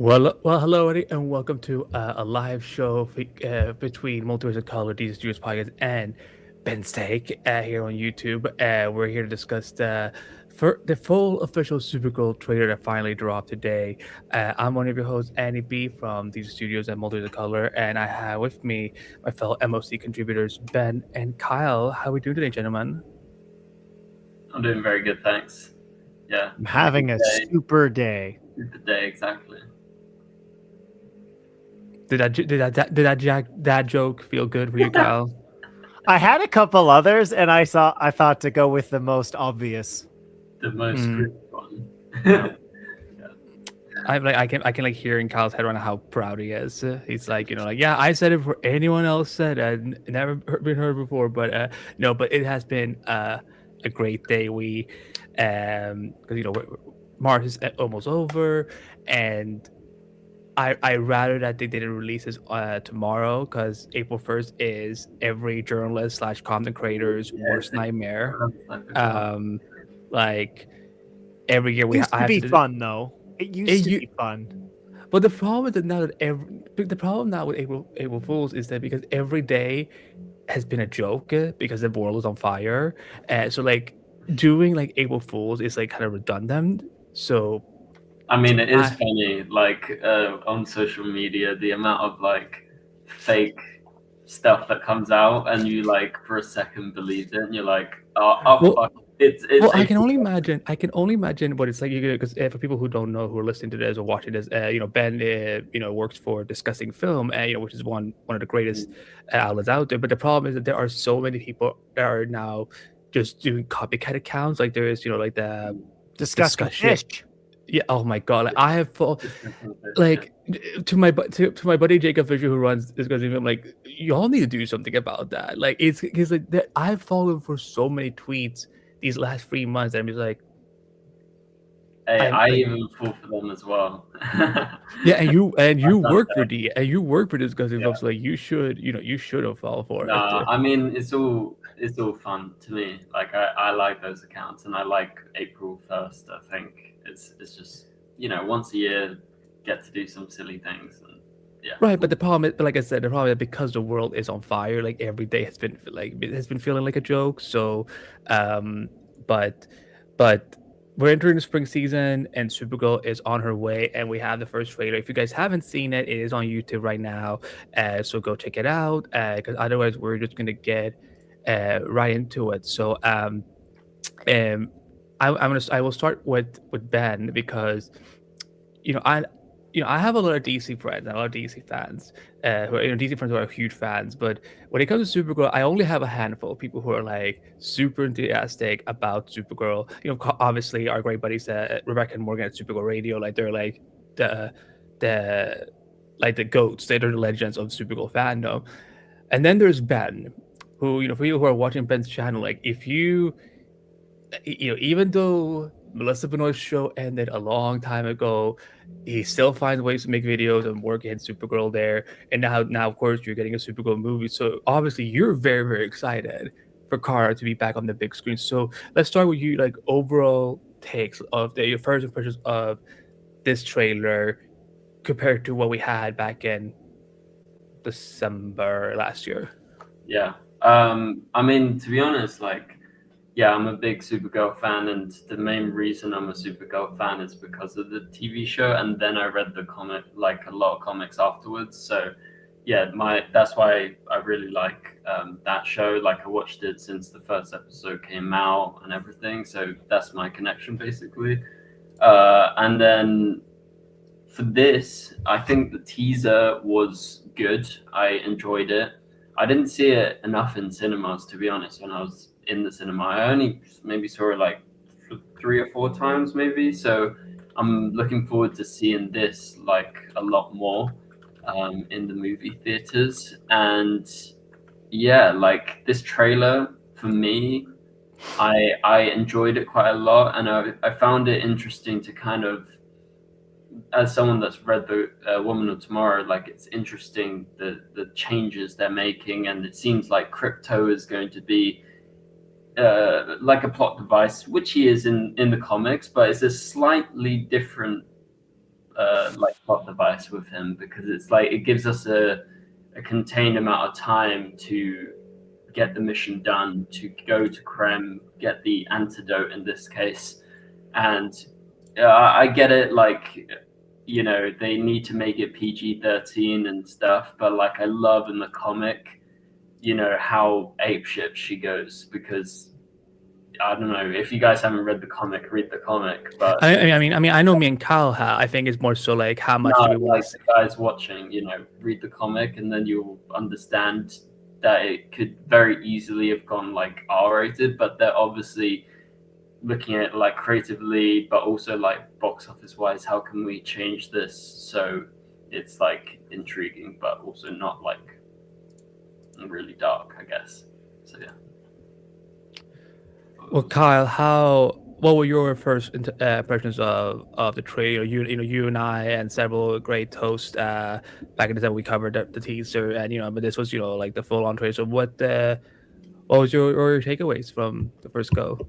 Well, hello, everybody, and welcome to a live show between Multiverse of Color, DC Studios Podcast, and Ben's Take here on YouTube. We're here to discuss the full official Supergirl trailer that finally dropped today. I'm one of your hosts, Annie B from DC Studios and Multiverse of Color, and I have with me my fellow MOC contributors, Ben and Kyle. How are we doing today, gentlemen? I'm doing very good, thanks. Yeah, I'm having a super day. good day, exactly. Did that joke feel good for you, Kyle? I had a couple others, and I thought to go with the most obvious. The most cryptic one. I can like hear in Kyle's head right now how proud he is. He's like, yeah, I said it before anyone else said it. Never been heard before, but no, but it has been a great day. We, because March is almost over, and I rather that they didn't release this tomorrow, because April 1st is every journalist / content creator's worst nightmare. Like every year It used to be fun though. It used to be fun. But the problem is that the problem now with April Fools is that because every day has been a joke because the world is on fire, so like doing like April Fools is like kind of redundant. So I mean, it is funny, like on social media, the amount of like fake stuff that comes out, and you like for a second believe it, and you're like, fuck. It's I can only imagine what it's like, because for people who don't know, who are listening to this or watching this, Ben works for Discussing Film, which is one of the greatest outlets out there. But the problem is that there are so many people that are now just doing copycat accounts. Like there is like the Discussing Fish. Yeah. Oh my god. Like I have like to my buddy Jacob Fisher, who runs Discussing Film. Like, y'all need to do something about that. Like it's because like I've fallen for so many tweets these last 3 months, and I'm just like, hey, I even fall for them as well. Yeah, and you work for Discussing Film, so like you should have fallen for it. I mean, it's all fun to me. Like I like those accounts, and I like April 1st. I think it's just once a year get to do some silly things. And yeah. Right, but the problem is, like I said, the problem is because the world is on fire, like every day has been feeling like a joke. So, but we're entering the spring season, and Supergirl is on her way, and we have the first trailer. If you guys haven't seen it, it is on YouTube right now, so go check it out. Because otherwise, we're just gonna get right into it. So, I will start with Ben, because I have a lot of DC friends and a lot of DC fans, who are DC friends who are huge fans. But when it comes to Supergirl, I only have a handful of people who are like super enthusiastic about Supergirl. Obviously our great buddies, Rebecca and Morgan at Supergirl Radio, like they're like the goats. They're the legends of Supergirl fandom. And then there's Ben, who for you who are watching Ben's channel, like if you even though Melissa Benoist's show ended a long time ago, he still finds ways to make videos and work in Supergirl there. And now of course you're getting a Supergirl movie, so obviously you're very, very excited for Kara to be back on the big screen. So let's start with you, like overall takes of your first impressions of this trailer compared to what we had back in December last year. Yeah. I mean, to be honest, yeah, I'm a big Supergirl fan, and the main reason I'm a Supergirl fan is because of the TV show, and then I read the comic, like a lot of comics afterwards. So yeah, that's why I really like that show. Like I watched it since the first episode came out and everything. So that's my connection basically. And then for this, I think the teaser was good. I enjoyed it. I didn't see it enough in cinemas, to be honest, when I was in the cinema. I only maybe saw it like 3 or 4 times maybe. So I'm looking forward to seeing this like a lot more in the movie theaters. And yeah, like this trailer for me, I enjoyed it quite a lot, and I found it interesting to kind of, as someone that's read the Woman of Tomorrow, like it's interesting the changes they're making, and it seems like Crypto is going to be like a plot device, which he is in the comics, but it's a slightly different like plot device with him, because it's like it gives us a contained amount of time to get the mission done, to go to Krem, get the antidote in this case. And I get it, like, you know, they need to make it PG-13 and stuff, but like I love in the comic, you know, how apeshit she goes, because I don't know if you guys haven't read the comic, read the comic. But I know me and Kyle have. I think it's more so like how much do we want like the guys watching, you know, read the comic and then you'll understand that it could very easily have gone like R-rated, but they're obviously looking at it like creatively, but also like box office wise, how can we change this so it's like intriguing, but also not like really dark, I guess. So yeah. Well, Kyle, what were your first impressions of the trailer? You and I and several great hosts back in the time we covered the teaser, and but this was like the full on trailer. So what was your takeaways from the first go?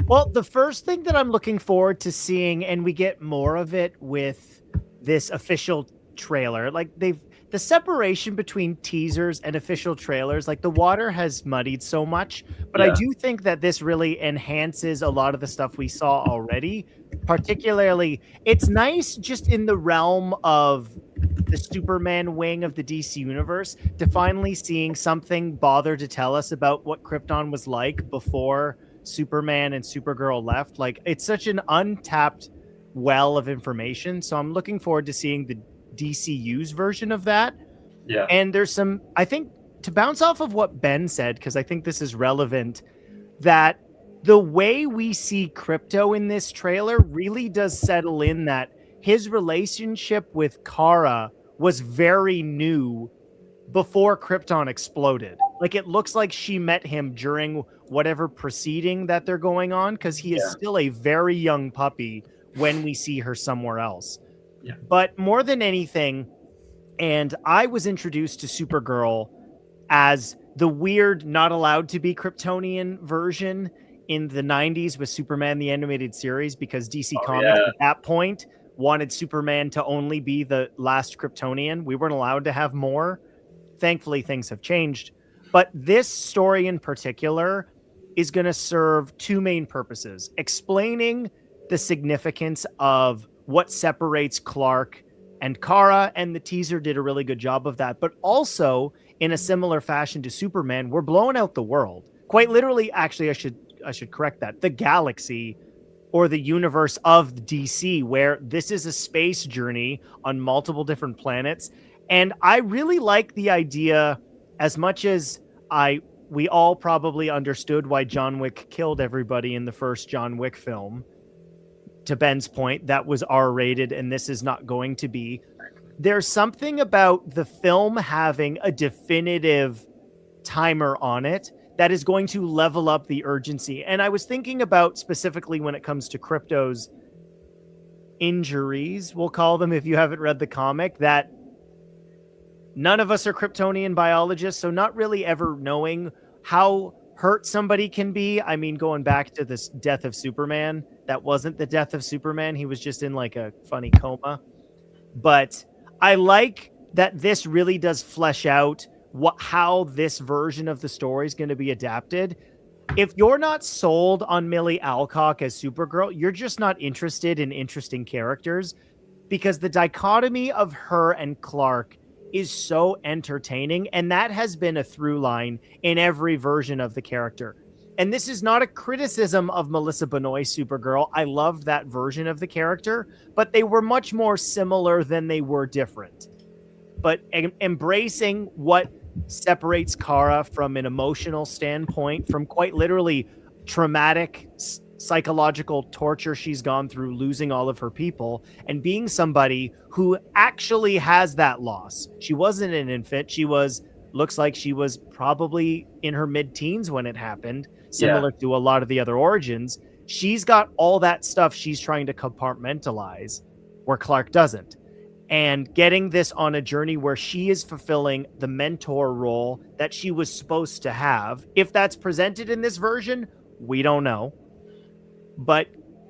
Well, the first thing that I'm looking forward to seeing, and we get more of it with this official trailer, like the separation between teasers and official trailers, like the water has muddied so much, but I do think that this really enhances a lot of the stuff we saw already. Particularly, it's nice just in the realm of the Superman wing of the DC universe to finally seeing something bother to tell us about what Krypton was like before Superman and Supergirl left. Like, it's such an untapped well of information. So I'm looking forward to seeing the DCU's version of that. Yeah. And there's some, I think, to bounce off of what Ben said, because I think this is relevant, that the way we see Krypto in this trailer really does settle in that his relationship with Kara was very new before Krypton exploded. Like, it looks like she met him during whatever proceeding that they're going on, because he is still a very young puppy when we see her somewhere else. Yeah. But more than anything, and I was introduced to Supergirl as the weird, not allowed to be Kryptonian version in the 90s with Superman the Animated Series, because DC Comics at that point wanted Superman to only be the last Kryptonian. We weren't allowed to have more. Thankfully, things have changed. But this story in particular is going to serve two main purposes: explaining the significance of what separates Clark and Kara, and the teaser did a really good job of that. But also, in a similar fashion to Superman, we're blowing out the world. Quite literally, actually, I should correct that. The galaxy, or the universe of DC, where this is a space journey on multiple different planets. And I really like the idea, as much as we all probably understood why John Wick killed everybody in the first John Wick film. To Ben's point, that was R-rated, and this is not going to be. There's something about the film having a definitive timer on it that is going to level up the urgency. And I was thinking about specifically when it comes to Krypto's injuries, we'll call them, if you haven't read the comic, that none of us are Kryptonian biologists, so not really ever knowing how hurt somebody can be. I mean, going back to this death of Superman, that wasn't the death of Superman. He was just in like a funny coma. But I like that this really does flesh out how this version of the story is going to be adapted. If you're not sold on Millie Alcock as Supergirl, you're just not interested in interesting characters, because the dichotomy of her and Clark is so entertaining, and that has been a through line in every version of the character. And this is not a criticism of Melissa Benoist's Supergirl. I loved that version of the character, but they were much more similar than they were different. But embracing what separates Kara from an emotional standpoint, from quite literally traumatic psychological torture she's gone through, losing all of her people, and being somebody who actually has that loss. She wasn't an infant. Looks like she was probably in her mid-teens when it happened, similar to a lot of the other origins. She's got all that stuff she's trying to compartmentalize, where Clark doesn't. And getting this on a journey where she is fulfilling the mentor role that she was supposed to have. If that's presented in this version, we don't know. But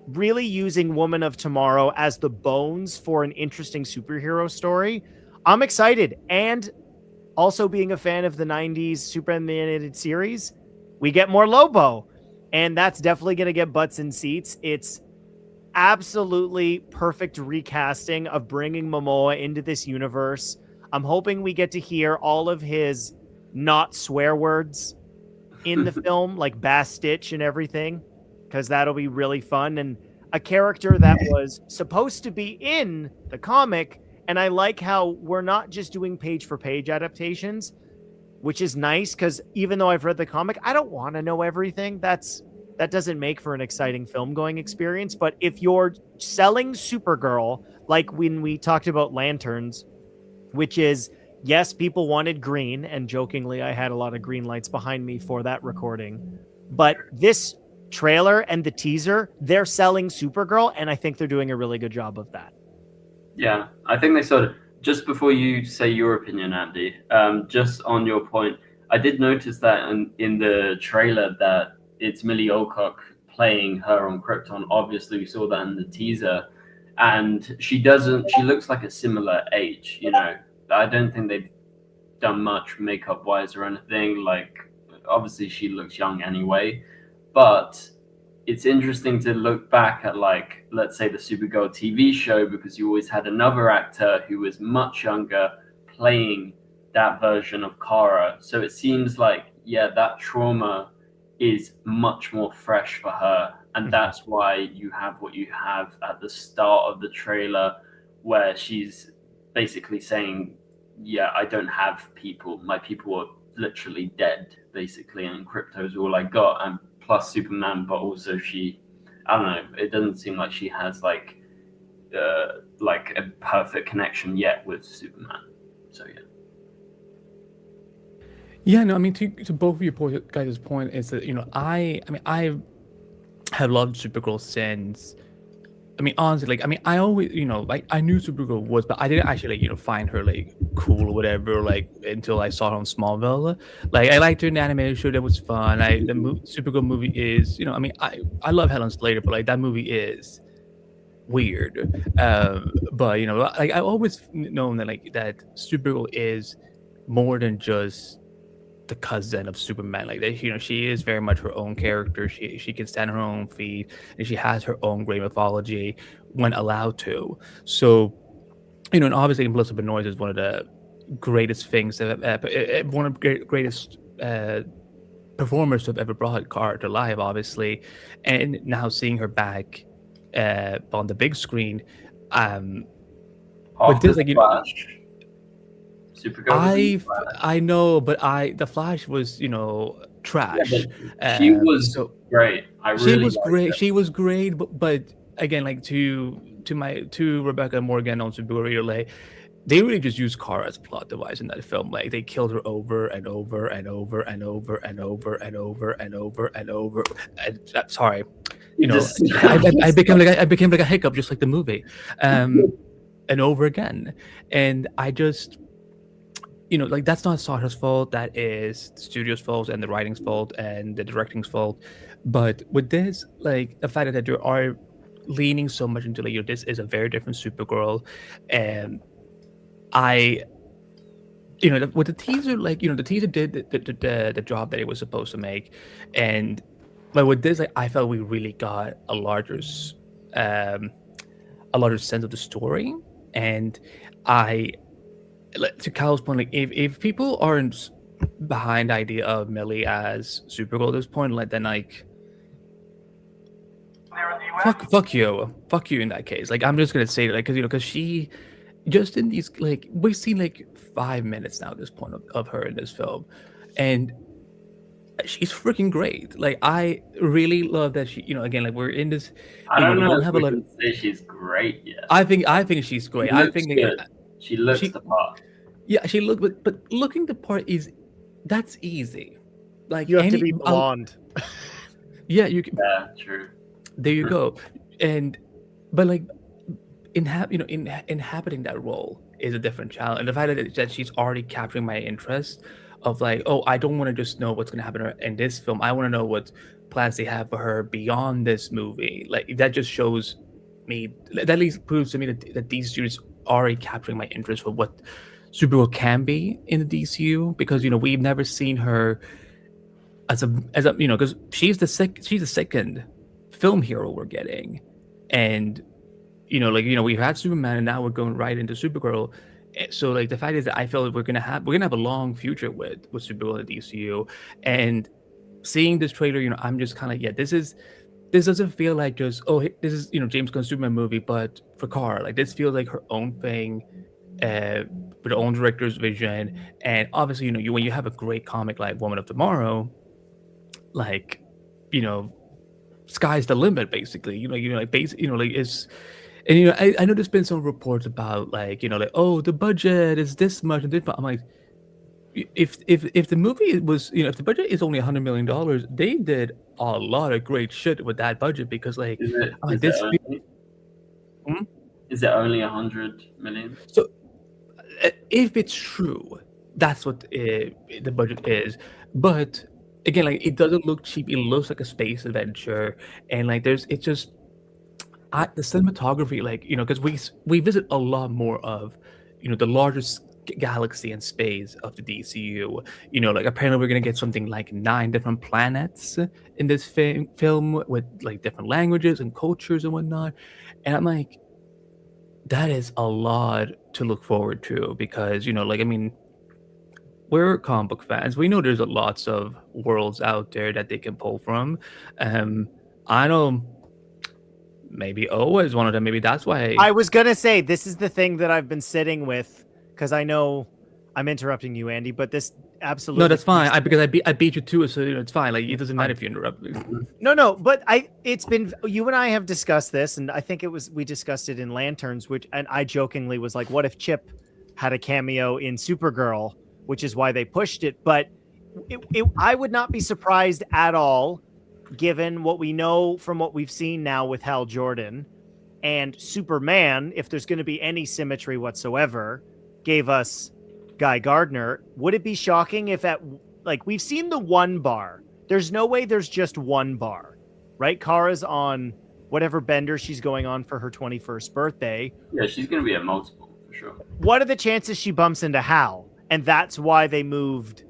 really using Woman of Tomorrow as the bones for an interesting superhero story. I'm excited. And also being a fan of the 90s Super animated series, we get more Lobo. And that's definitely going to get butts in seats. It's absolutely perfect recasting of bringing Momoa into this universe. I'm hoping we get to hear all of his not swear words in the film, like Bastitch and everything, because that'll be really fun. And a character that was supposed to be in the comic. And I like how we're not just doing page for page adaptations, which is nice because even though I've read the comic, I don't want to know everything. That doesn't make for an exciting film going experience. But if you're selling Supergirl, like when we talked about Lanterns, which is, yes, people wanted green, and jokingly, I had a lot of green lights behind me for that recording. But this trailer and the teaser, they're selling Supergirl, and I think they're doing a really good job of that. Yeah, I think they sort of, just before you say your opinion, Andy, just on your point, I did notice that in the trailer that it's Millie Alcock playing her on Krypton. Obviously, we saw that in the teaser. And she looks like a similar age, you know. I don't think they've done much makeup wise or anything. Like, obviously, she looks young anyway. But it's interesting to look back at, like, let's say the Supergirl TV show, because you always had another actor who was much younger playing that version of Kara. So it seems like, yeah, that trauma is much more fresh for her. And that's why you have what you have at the start of the trailer, where she's basically saying, yeah, I don't have people. My people are literally dead, basically, and Crypto's all I got. And plus Superman, but also I don't know, it doesn't seem like she has like a perfect connection yet with Superman. So yeah. Yeah, no, I mean, to both of your guys' point is that, you know, I have loved Supergirl since, I mean, honestly, like, I mean, I always, you know, like, I knew Supergirl was, but I didn't actually, like, you know, find her, like, cool or whatever, like, until I saw her on Smallville. Like, I liked her in the animated show, that was fun. Supergirl movie is, you know, I mean, I love Helen Slater, but, like, that movie is weird. But, you know, like, I've always known that, like, that Supergirl is more than just the cousin of Superman. Like, that, you know, she is very much her own character. She can stand on her own feet, and she has her own great mythology when allowed to. So, you know, and obviously Melissa Benoist is one of the greatest things one of the greatest performers to have ever brought Kara to life, obviously. And now seeing her back on the big screen, but this, like, you know, Supergirl. I know, but the Flash was, you know, trash. Yeah, she was great. She was great, but again, like, to Rebecca Morgan on Supergirl, like, they really just used Kara as a plot device in that film. Like, they killed her over and over and over and over and over and over and over and over. And sorry, you know, I became like a hiccup, just like the movie, and over again. And I just, you know, like, that's not Sasha's fault. That is the studio's fault and the writing's fault and the directing's fault. But with this, like, the fact that they are leaning so much into, like, you know, this is a very different Supergirl, and you know, with the teaser, like, you know, the teaser did the job that it was supposed to make, and but with this, like, I felt we really got a larger sense of the story, and to Kyle's point, like, if people aren't behind the idea of Millie as Supergirl at this point, like, then, like, fuck you in that case. Like, I'm just gonna say that, like, because, you know, because she just in these, like, we've seen like 5 minutes now at this point of her in this film, and she's freaking great. Like, I really love that she, you know, again, like, we're in this. I don't know if we can say she's great yet. I think she's great. I think she looks the part. Yeah, she looked, but looking the part that's easy. Like, you have to be blonde. Yeah, you can. Yeah, true. There you go. But like, inhabiting that role is a different challenge. And the fact that she's already capturing my interest of, like, oh, I don't want to just know what's going to happen in this film. I want to know plans they have for her beyond this movie. Like that just shows me, that at least proves to me that these series are already capturing my interest for what Supergirl can be in the DCU, because we've never seen her as a because she's the second film hero we're getting, and we've had Superman and now we're going right into Supergirl. So like the fact is that I feel like we're gonna have a long future with Supergirl in the DCU, and seeing this trailer, I'm just kind of, yeah, this doesn't feel like just, oh, this is James Gunn's Superman movie, but for Kara. Like this feels like her own thing, uh, with her own director's vision, and obviously when you have a great comic like Woman of Tomorrow, like you know sky's the limit basically. Like it's. And I know there's been some reports about like like, oh, the budget is this much and this, but I'm like, if the movie was, if the budget is only $100 million, they did a lot of great shit with that budget, because like Is it? I'm like Is it this. only? Hmm? Is it only 100 million? So if it's true, that's what the budget is. But again, like it doesn't look cheap. It looks like a space adventure, and like it's just the cinematography, like because we visit a lot more of the largest galaxy and space of the DCU. Like apparently we're gonna get something like 9 different planets in this film with like different languages and cultures and whatnot, and I'm like, that is a lot to look forward to, because like I mean, we're comic book fans. We know there's a lots of worlds out there that they can pull from. I know maybe O is one of them. Maybe that's why. I was gonna say this is the thing that I've been sitting with, because I know I'm interrupting you, Andy, but this absolutely. No, that's fine. Because I beat you to it, so it's fine. Like it doesn't matter if you interrupt me. No, but it's been, you and I have discussed this, and I think we discussed it in Lanterns, and I jokingly was like, what if Chip had a cameo in Supergirl, which is why they pushed it. But I would not be surprised at all, given what we know from what we've seen now with Hal Jordan and Superman, if there's going to be any symmetry whatsoever, gave us Guy Gardner. Would it be shocking if we've seen the one bar? There's no way there's just one bar, right? Kara's on whatever bender she's going on for her 21st birthday. Yeah, she's going to be at multiple for sure. What are the chances she bumps into Hal? And that's why they moved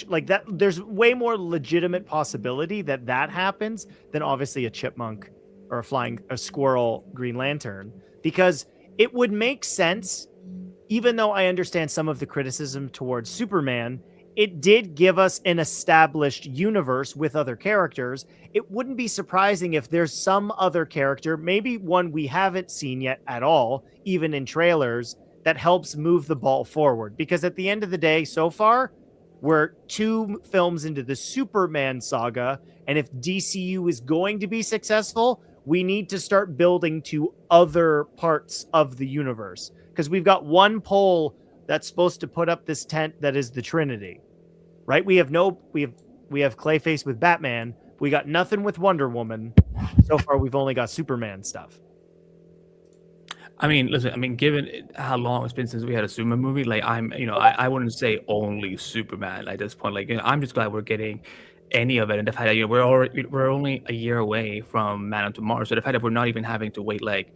like that. There's way more legitimate possibility that happens than obviously a chipmunk or a squirrel Green Lantern, because it would make sense. Even though I understand some of the criticism towards Superman, it did give us an established universe with other characters. It wouldn't be surprising if there's some other character, maybe one we haven't seen yet at all, even in trailers, that helps move the ball forward. Because at the end of the day, so far, we're 2 films into the Superman saga, and if DCU is going to be successful, we need to start building to other parts of the universe. Because we've got one pole that's supposed to put up this tent that is the Trinity, right? We have Clayface with Batman. We got nothing with Wonder Woman. So far, we've only got Superman stuff. I mean, listen. I mean, given how long it's been since we had a Superman movie, like I wouldn't say only Superman at this point. Like, I'm just glad we're getting any of it, and the fact that we're only a year away from Man of Mars, so the fact that we're not even having to wait, like,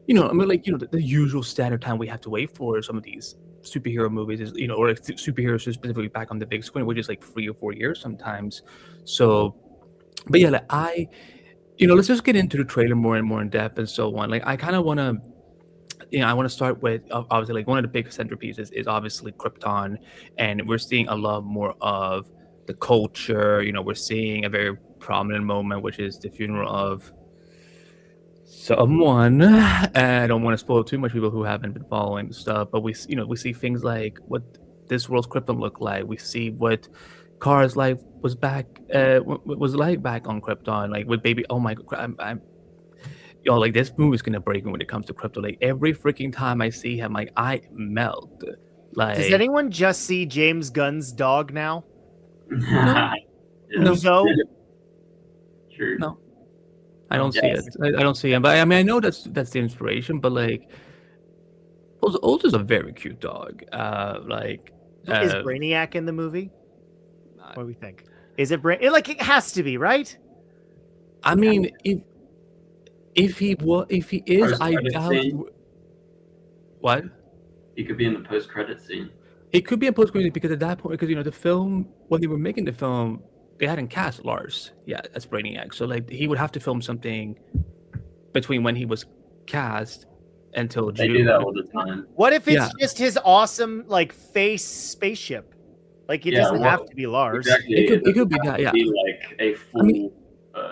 I mean, like, the usual standard time we have to wait for some of these superhero movies is, or like superheroes specifically back on the big screen, which is like 3 or 4 years sometimes. So, but yeah, like let's just get into the trailer more and more in depth and so on. Like, I kind of want to. I want to start with, obviously, like one of the big centerpieces is obviously Krypton, and we're seeing a lot more of the culture. We're seeing a very prominent moment, which is the funeral of someone. I don't want to spoil too much, people who haven't been following the stuff, but we see things like what this world's Krypton looked like. We see what Kara's life was like back on Krypton, like with baby. Oh my God, like this movie is gonna break me when it comes to Krypton. Like every freaking time I see him, like I melt. Like, does anyone just see James Gunn's dog now? No. Uzo? True. No, I don't see it. I don't see him. But I mean, I know that's the inspiration. But like, Ozo's a very cute dog. Is Brainiac in the movie? What do we think? Is it like it has to be, right? I mean, if he is, I Post-credit doubt. scene. What? He could be in the post-credit scene. It could be a post credit because at that point, because the film when they were making the film, they hadn't cast Lars yet as Brainiac, so like he would have to film something between when he was cast until They June. do that all the time. What if it's Yeah. just his awesome like face spaceship? Like it Yeah, doesn't have to be Lars. Exactly. It could be doesn't that, have to yeah. Be like a full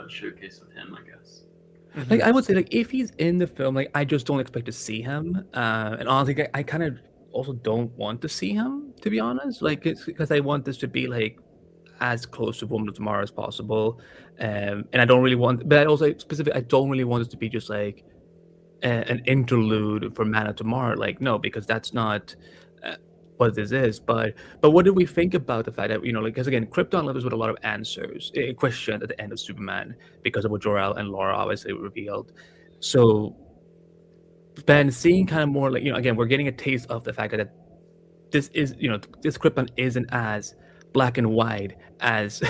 showcase of him, I guess. Like I would say, like if he's in the film, like I just don't expect to see him. And honestly, I kind of also don't want to see him, to be honest. Like it's because I want this to be like as close to Woman of Tomorrow as possible. And I don't really want, but I also specifically I don't really want this to be just like an interlude for Man of Tomorrow. Like no, because that's not what this is. But what do we think about the fact that like because again, Krypton left us with a lot of answers, questions at the end of Superman because of what Jor-El and Laura obviously revealed. So Ben seeing kind of more like again we're getting a taste of the fact that this is this Krypton isn't as black and white as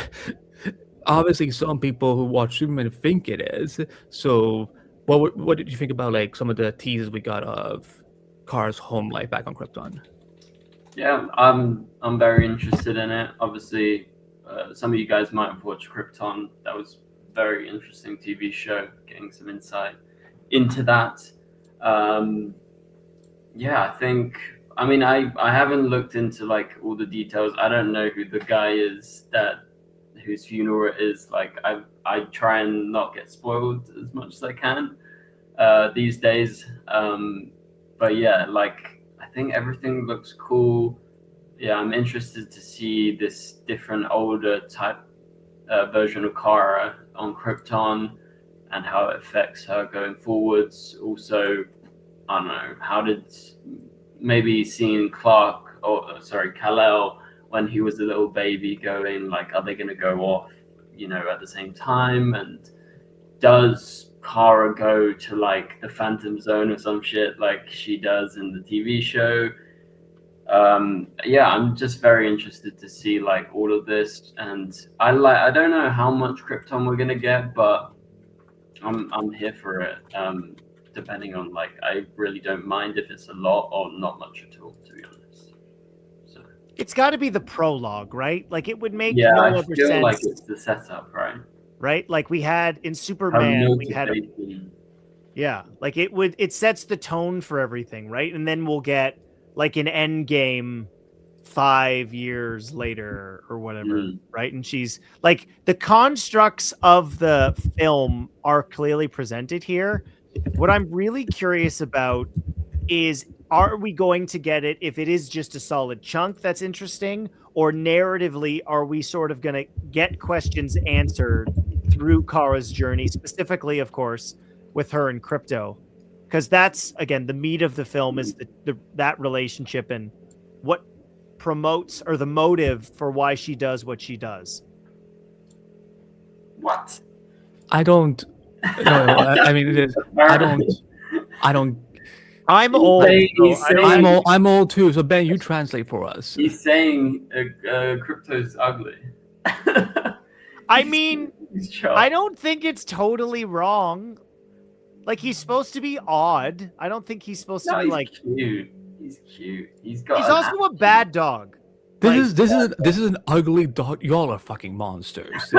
obviously some people who watch Superman think it is. So what did you think about like some of the teases we got of Kara's home life back on Krypton? Yeah, I'm very interested in it. Obviously, some of you guys might have watched Krypton. That was a very interesting TV show, getting some insight into that. Yeah, I think. I mean, I haven't looked into like all the details. I don't know who the guy is whose funeral it is. Like I try and not get spoiled as much as I can these days. But yeah, like. I think everything looks cool. Yeah, I'm interested to see this different, older type version of Kara on Krypton and how it affects her going forwards. Also, I don't know, how did maybe seeing Kal-El when he was a little baby going, like, are they going to go off, at the same time? And does Kara go to like the Phantom Zone or some shit like she does in the TV show? Yeah, I'm just very interested to see like all of this, and I don't know how much Krypton we're gonna get, but I'm here for it. Depending on like, I really don't mind if it's a lot or not much at all, to be honest. So it's got to be the prologue, right? Like it would make yeah, no I other feel sense. like it's the setup, right? Right? Like we had in Superman, we had Motivation. yeah, like it sets the tone for everything, right? And then we'll get like an end game 5 years later or whatever, right? And she's like the constructs of the film are clearly presented here. What I'm really curious about is, are we going to get it if it is just a solid chunk that's interesting, or narratively are we sort of going to get questions answered through Kara's journey, specifically of course with her and Crypto, because that's again the meat of the film is that relationship and what promotes or the motive for why she does what she does. What? I don't. No, I mean, it is. I don't. I'm old. I'm old too. So Ben, you translate for us. He's saying Crypto's ugly. I mean, I don't think it's totally wrong. Like he's supposed to be odd. I don't think he's supposed to be like cute. He's cute. He's also a bad dog. This is an ugly dog. Y'all are fucking monsters.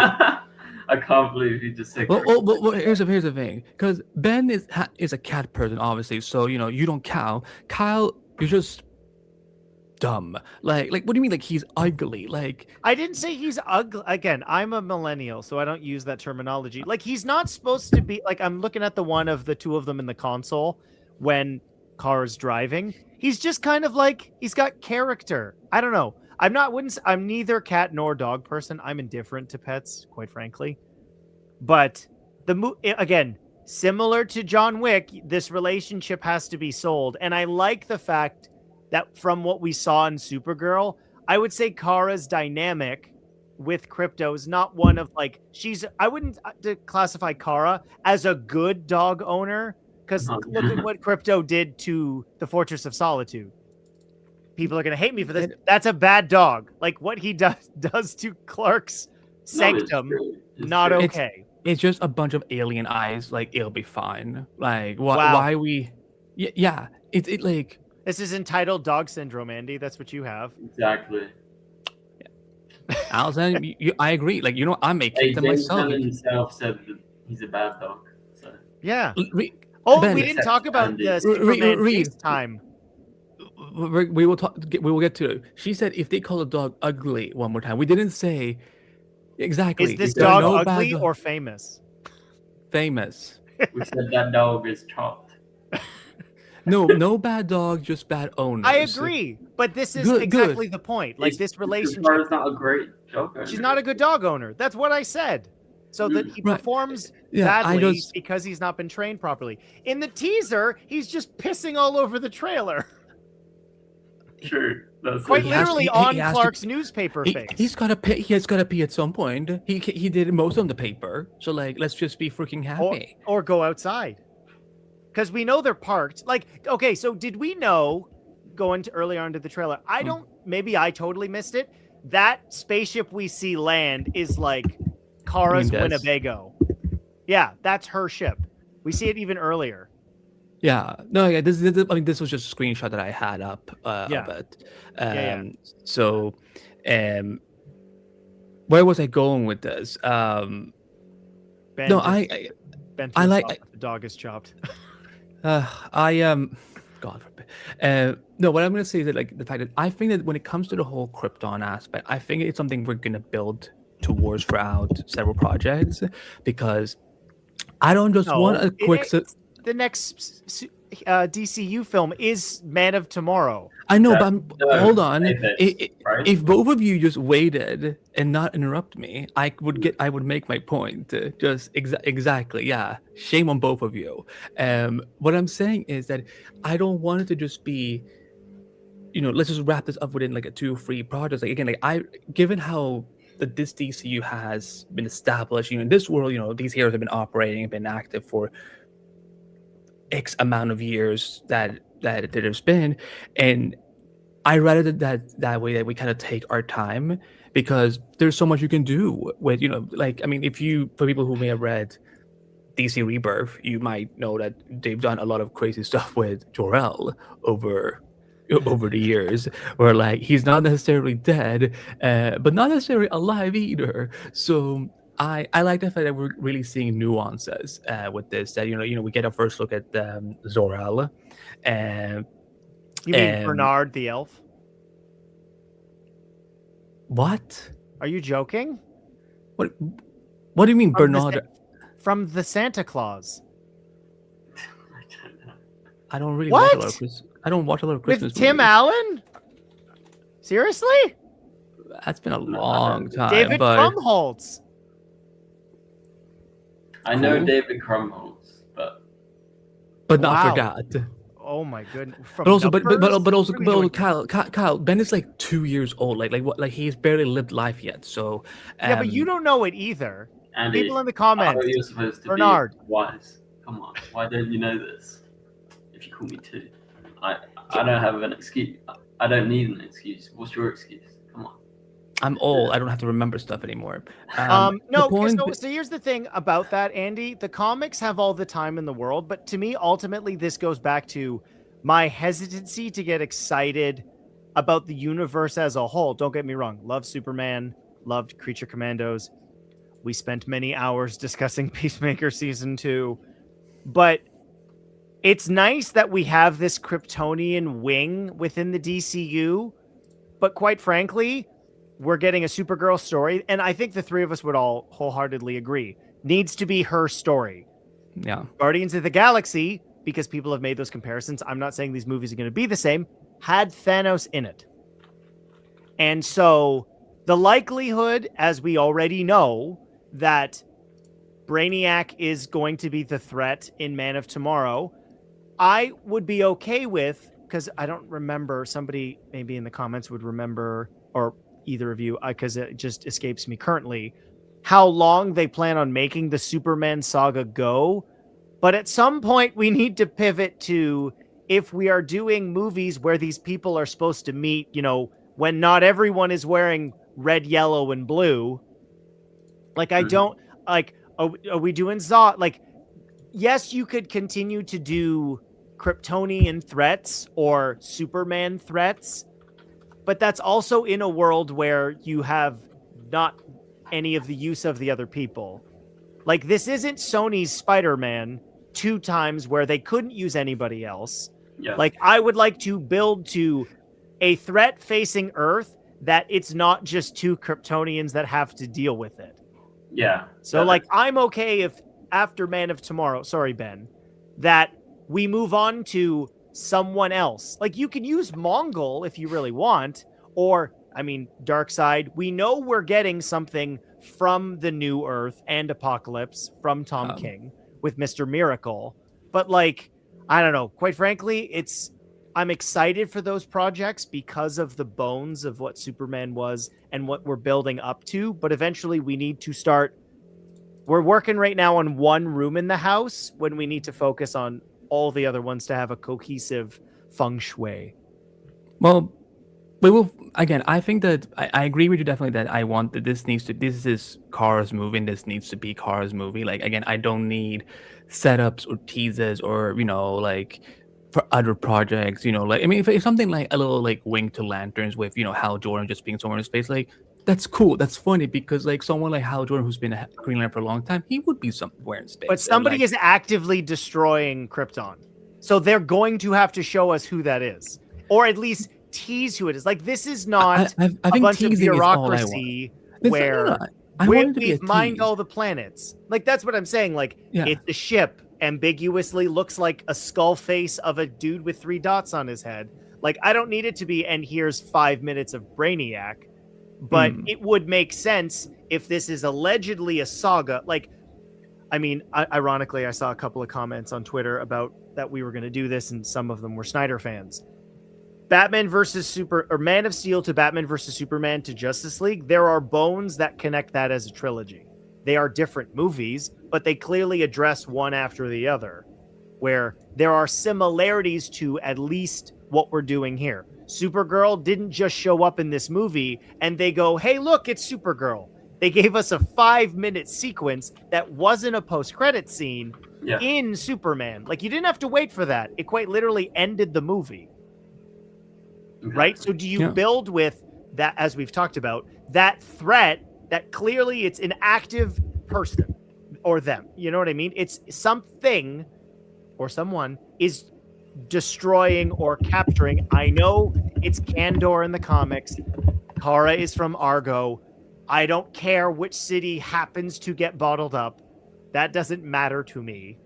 I can't believe you just said. Well, here's the thing. Because Ben is a cat person, obviously. So you don't cow. Kyle, you're just dumb. Like what do you mean? Like he's ugly? Like I didn't say he's ugly. Again, I'm a millennial, so I don't use that terminology. Like he's not supposed to be. Like I'm looking at the one of the two of them in the console when Kara's driving. He's just kind of like he's got character. I don't know. I'm neither cat nor dog person. I'm indifferent to pets, quite frankly. But again, similar to John Wick, this relationship has to be sold. And I like the fact that from what we saw in Supergirl, I would say Kara's dynamic with Crypto is not one of like I wouldn't classify Kara as a good dog owner, because look at what Crypto did to the Fortress of Solitude. People are going to hate me for this. That's a bad dog. Like what he does to Clark's Sanctum, It's not true. okay. It's just a bunch of alien eyes. Like it'll be fine. Like why? Wow. Why we? Yeah. It like This is entitled dog syndrome, Andy. That's what you have. Exactly. Allison. I agree. Like I may Hey, kick them James myself. Gunn himself said that he's a bad dog. So Yeah. Ben, We didn't talk about the Read- Superman read. FaceTime. we will talk. We will get to it. She said if they call a dog ugly one more time, we didn't say exactly. Is this There are dog no ugly bad or famous? famous? we said that dog is chopped. No bad dog, just bad owners. I agree, but this is Good, exactly the point. Like this relationship. Supergirl not a great dog owner. She's not a good dog owner. That's what I said. So that he Right. performs Yeah, I badly just- because he's not been trained properly. In the teaser, he's just pissing all over the trailer. True. That's Quite He has to- literally he on has to- Clark's newspaper face. He's gotta pay. He has gotta pee at some point. He did most on the paper. So like, let's just be freaking happy. Or go outside. Because we know they're parked. Like, okay, so did we know going to earlier onto the trailer? I don't, maybe I totally missed it. That spaceship we see land is like Kara's Des. Winnebago. Yeah, that's her ship. We see it even earlier. Yeah. No. Yeah. I mean, this was just a screenshot that I had up Yeah. of it. Yeah. So, where was I going with this? Ben No, just I bent I like- himself. The dog is chopped. God forbid. No, what I'm gonna say is that like the fact that I think that when it comes to the whole Krypton aspect, I think it's something we're gonna build towards throughout several projects because I don't just want a quick. The next DCU film is Man of Tomorrow. I know, That- but hold on. right? If both of you just waited and not interrupt me, I would make my point. Just exactly, yeah. Shame on both of you. What I'm saying is that I don't want it to just be, let's just wrap this up within like a 2-3 projects. Like again, given how this DCU has been established, in this world, these heroes have been operating and been active for X amount of years that there's been, and I rather that way that we kind of take our time because there's so much you can do with like I mean for people who may have read DC Rebirth, you might know that they've done a lot of crazy stuff with Jor-El over the years where like he's not necessarily dead but not necessarily alive either. So I like the fact that we're really seeing nuances with this. That we get a first look at Zor-El, and You mean Bernard the elf? what? Are you joking? What do you mean, From the Bernard? From the Santa Claus. I don't know. I don't really What? watch a lot of Christmas. I don't watch a lot of Christmas With Tim movies. Allen? Seriously? That's been a long time. David but Krumholtz. I know Cool. David Krumholtz, but not for Wow. that. Oh my goodness. But also, but also, What are we doing? Kyle, Ben is like 2 years old. Like what? Like he's barely lived life yet. So Yeah, but you don't know it either. Andy, People in the I comments. thought you were supposed to Bernard. be wise. Come on, why don't you know this? If you call me two, I don't have an excuse. I don't need an excuse. What's your excuse? Come on. I'm old. I don't have to remember stuff anymore. No, the point- so here's the thing about that, Andy. The comics have all the time in the world, but to me, ultimately, this goes back to my hesitancy to get excited about the universe as a whole. Don't get me wrong. Loved Superman, loved Creature Commandos. We spent many hours discussing Peacemaker Season 2. But it's nice that we have this Kryptonian wing within the DCU. But quite frankly, we're getting a Supergirl story, and I think the three of us would all wholeheartedly agree. Needs to be her story. Yeah. Guardians of the Galaxy, because people have made those comparisons, I'm not saying these movies are going to be the same, had Thanos in it. And so the likelihood, as we already know, that Brainiac is going to be the threat in Man of Tomorrow, I would be okay with, because I don't remember, somebody maybe in the comments would remember, or either of you, because it just escapes me currently, how long they plan on making the Superman saga go. But at some point, we need to pivot to, if we are doing movies where these people are supposed to meet, when not everyone is wearing red, yellow, and blue, Like, I don't like. Are we doing Zod? Like, yes, you could continue to do Kryptonian threats or Superman threats, but that's also in a world where you have not any of the use of the other people. Like, this isn't Sony's Spider-Man 2 times where they couldn't use anybody else. Yeah. Like, I would like to build to a threat facing Earth that it's not just 2 Kryptonians that have to deal with it. Yeah. So, like, I'm okay if after Man of Tomorrow, sorry, Ben, that we move on to someone else. Like, you can use Mongol if you really want, or, I mean, Darkseid. We know we're getting something from the New Earth and Apocalypse from Tom King with Mr. Miracle. But, like, I don't know. Quite frankly, I'm excited for those projects because of the bones of what Superman was and what we're building up to. But eventually we need to start. We're working right now on one room in the house when we need to focus on all the other ones to have a cohesive feng shui. Well, we will again. I think that I agree with you definitely that I want that this is Cars movie and this needs to be Cars movie. Like again, I don't need setups or teasers or like for other projects. Like I mean, if something like a little like Wing to Lanterns with Hal Jordan just being somewhere in space, like that's cool. That's funny because like someone like Hal Jordan who's been a Green Lantern for a long time, he would be somewhere in space. But somebody is actively destroying Krypton, so they're going to have to show us who that is, or at least tease who it is. Like this is not I a bunch of bureaucracy where we've mined all the planets. Like that's what I'm saying. Like it's a ship ambiguously looks like a skull face of a dude with 3 dots on his head. Like I don't need it to be, and here's 5 minutes of Brainiac, but it would make sense if this is allegedly a saga. Like, I mean, ironically, I saw a couple of comments on Twitter about that we were going to do this, and some of them were Snyder fans. Man of Steel to Batman versus Superman to Justice League, there are bones that connect that as a trilogy. They are different movies, but they clearly address one after the other, where there are similarities to at least what we're doing here. Supergirl didn't just show up in this movie and they go, hey, look, it's Supergirl. They gave us a 5-minute sequence that wasn't a post-credit scene in Superman. Like, you didn't have to wait for that. It quite literally ended the movie. Right? So do you build with that, as we've talked about, that threat that clearly it's an active person or them? You know what I mean? It's something or someone is destroying or capturing. I know it's Kandor in the comics. Kara is from Argo. I don't care which city happens to get bottled up. That doesn't matter to me.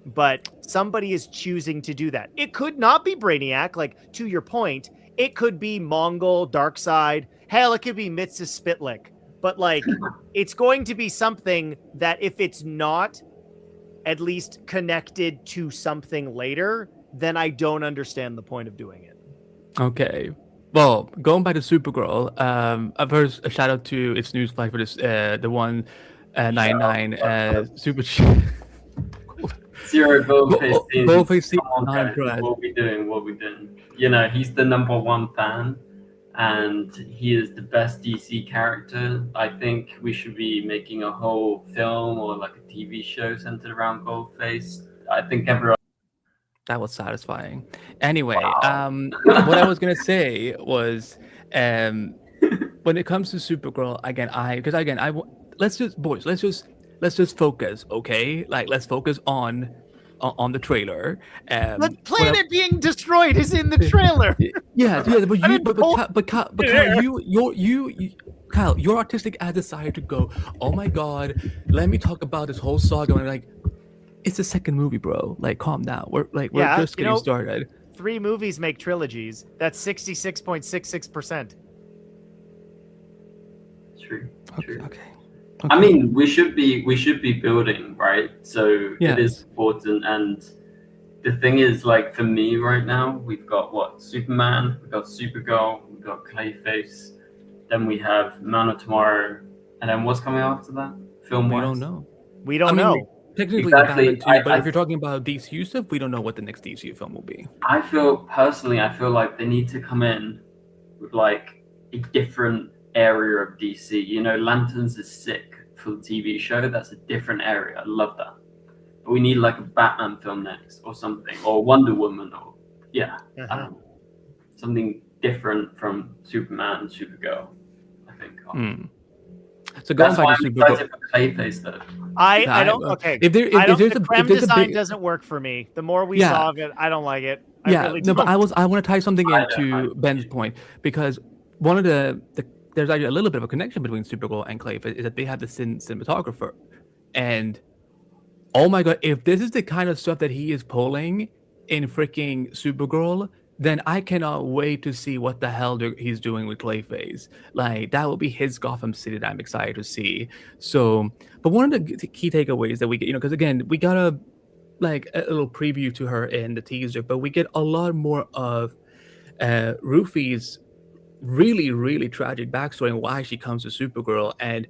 But somebody is choosing to do that. It could not be Brainiac, like, to your point. It could be Mongol, Darkseid. Hell, it could be Mrs. Spitlick. But, like, it's going to be something that if it's not at least connected to something later, then I don't understand the point of doing it. Okay. Well, going back to Supergirl, first a shout out to its news flag for this, the 199 Super. Zero Boldface team. What we doing? You know, he's the #1 fan, and he is the best DC character. I think we should be making a whole film or like a TV show centered around Boldface. I think everyone. That was satisfying. Anyway, what I was gonna say was, when it comes to Supergirl, let's just focus, okay? Like, let's focus on the trailer. The planet being destroyed is in the trailer. Kyle, your artistic ad decided to go, oh my god, let me talk about this whole saga. And I'm like, it's the second movie, bro. Like, calm down. We're just getting started. 3 movies make trilogies. That's 66.66%. True. Okay. I mean, we should be building, right? So yes. It is important. And the thing is, like, for me right now, we've got Superman, we've got Supergirl, we've got Clayface, then we have Man of Tomorrow, and then what's coming after that? Film-wise? We don't know. Technically, exactly. But if you're talking about DCU stuff, we don't know what the next DCU film will be. I feel like they need to come in with like a different area of DC. You know, Lanterns is sick for the TV show, that's a different area. I love that. But we need like a Batman film next, or something, or Wonder Woman, or I don't know, something different from Superman and Supergirl. I think. So going That's back why to I'm Supergirl, excited for Clayface, though. I don't. Okay. if there I if don't. there's The a creme if there's a design big doesn't work for me. The more we Yeah. saw of it, I don't like it. I yeah really no, don't. but I want to tie something I into don't. Ben's point, because one of the there's actually a little bit of a connection between Supergirl and Clayface is that they have the cinematographer, and oh my god, if this is the kind of stuff that he is pulling in freaking Supergirl, then I cannot wait to see what the hell he's doing with Clayface. Like, that will be his Gotham City that I'm excited to see. So, but one of the key takeaways that we get, because again, we got a little preview to her in the teaser, but we get a lot more of Rufy's really, really tragic backstory and why she comes to Supergirl. And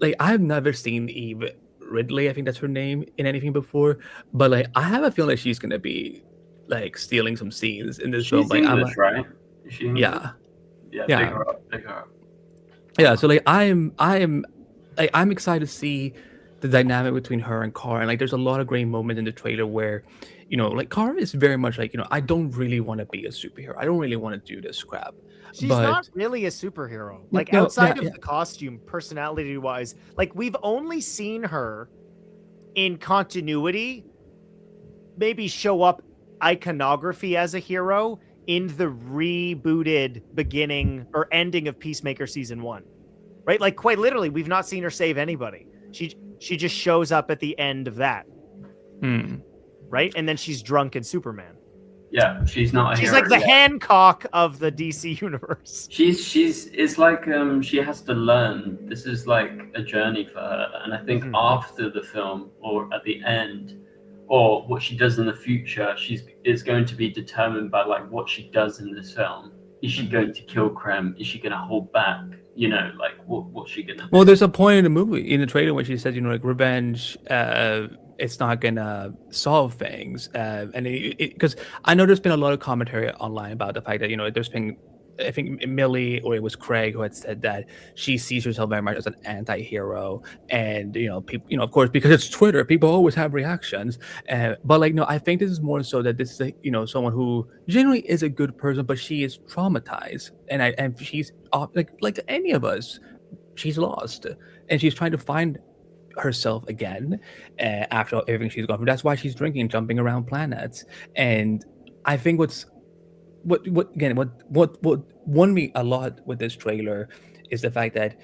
like, I've never seen Eve Ridley, I think that's her name, in anything before, but like, I have a feeling like she's gonna be like stealing some scenes in this film. She's Like, English, right? Is she English? yeah, Yeah, yeah. pick her up. Pick her up. Yeah, so like I'm excited to see the dynamic between her and Kara. And like, there's a lot of great moments in the trailer where, like, Kara is very much like, I don't really want to be a superhero. I don't really want to do this crap. She's but not really a superhero. Like, no, outside yeah. of the costume, personality-wise, like, we've only seen her in continuity maybe show up iconography as a hero in the rebooted beginning or ending of Peacemaker season 1. Right? Like, quite literally, we've not seen her save anybody. She just shows up at the end of that. Right? And then she's drunk in Superman. Yeah, she's not a She's hero like the yet. Hancock of the DC universe. It's like she has to learn. This is like a journey for her, and I think after the film or at the end, or what she does in the future, is going to be determined by like what she does in this film. Is she going to kill Krem? Is she going to hold back? Like what's she going to do? Well, there's a point in the movie, in the trailer, when she says, like, revenge, it's not gonna solve things. And because I know there's been a lot of commentary online about the fact that, there's been, I think Millie, or it was Craig, who had said that she sees herself very much as an anti-hero. And, people, of course, because it's Twitter, people always have reactions. But like, no, I think this is more so that this is someone who generally is a good person, but she is traumatized. And she's like any of us, she's lost. And she's trying to find herself again after everything she's gone through. That's why she's drinking and jumping around planets. And I think what won me a lot with this trailer is the fact that,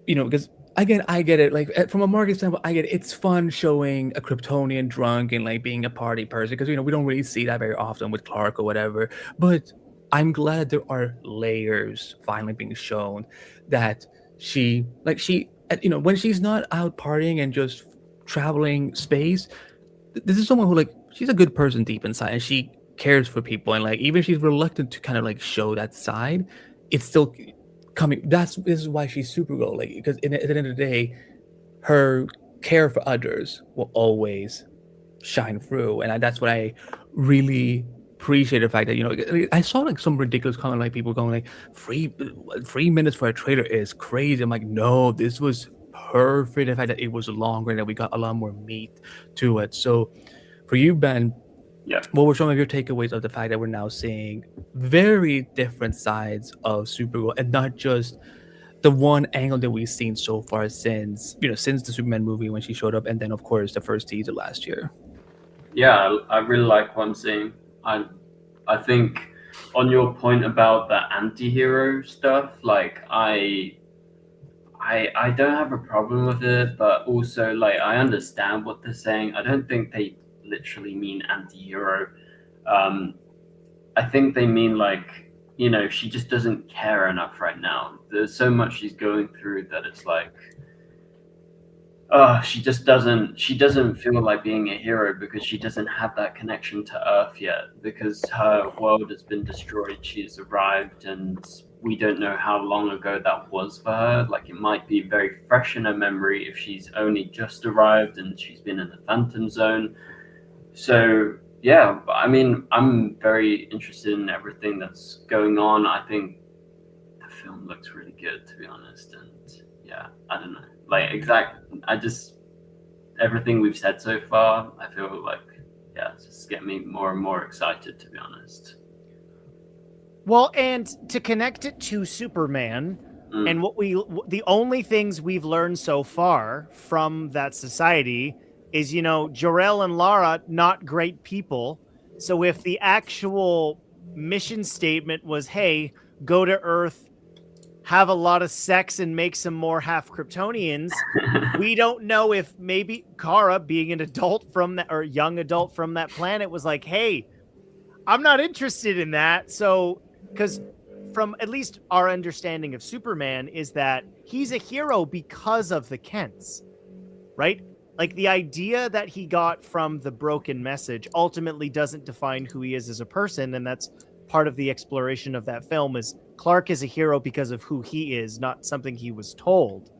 because again, I get it, like, from a marketing standpoint, I get it. It's fun showing a Kryptonian drunk and like being a party person, because we don't really see that very often with Clark or whatever. But I'm glad there are layers finally being shown that she when she's not out partying and just traveling space, this is someone who, like, she's a good person deep inside, and she cares for people, and like, even if she's reluctant to kind of like show that side, it's still coming. This is why she's Supergirl, like, because at the end of the day, her care for others will always shine through. And that's what I really appreciate, the fact that, I saw like some ridiculous comment, like people going like 3 minutes for a trailer is crazy. I'm like, no, this was perfect. The fact that it was longer and that we got a lot more meat to it. So for you, Ben, what were some of your takeaways of the fact that we're now seeing very different sides of Supergirl, and not just the one angle that we've seen so far since the Superman movie when she showed up, and then of course the first teaser last year? Yeah, I really like what I'm seeing. I think on your point about the anti-hero stuff, like I don't have a problem with it, but also, like, I understand what they're saying. I don't think they literally mean anti-hero. I think they mean, like, she just doesn't care enough right now. There's so much she's going through that it's like, she doesn't feel like being a hero, because she doesn't have that connection to Earth yet, because her world has been destroyed. She's arrived, and we don't know how long ago that was for her. Like, it might be very fresh in her memory if she's only just arrived and she's been in the Phantom Zone. So yeah, I mean, I'm very interested in everything that's going on. I think the film looks really good, to be honest. And yeah, I don't know. like exact. I just everything we've said so far. I feel like it's just getting me more and more excited, to be honest. Well, and to connect it to Superman, and the only things we've learned so far from that society is, Jor-El and Lara, not great people. So if the actual mission statement was, hey, go to Earth, have a lot of sex, and make some more half Kryptonians, we don't know if maybe Kara, being an adult from that, or young adult from that planet, was like, hey, I'm not interested in that. So, because from at least our understanding of Superman is that he's a hero because of the Kents, right? Like the idea that he got from the broken message ultimately doesn't define who he is as a person. And that's part of the exploration of that film is Clark is a hero because of who he is, not something he was told.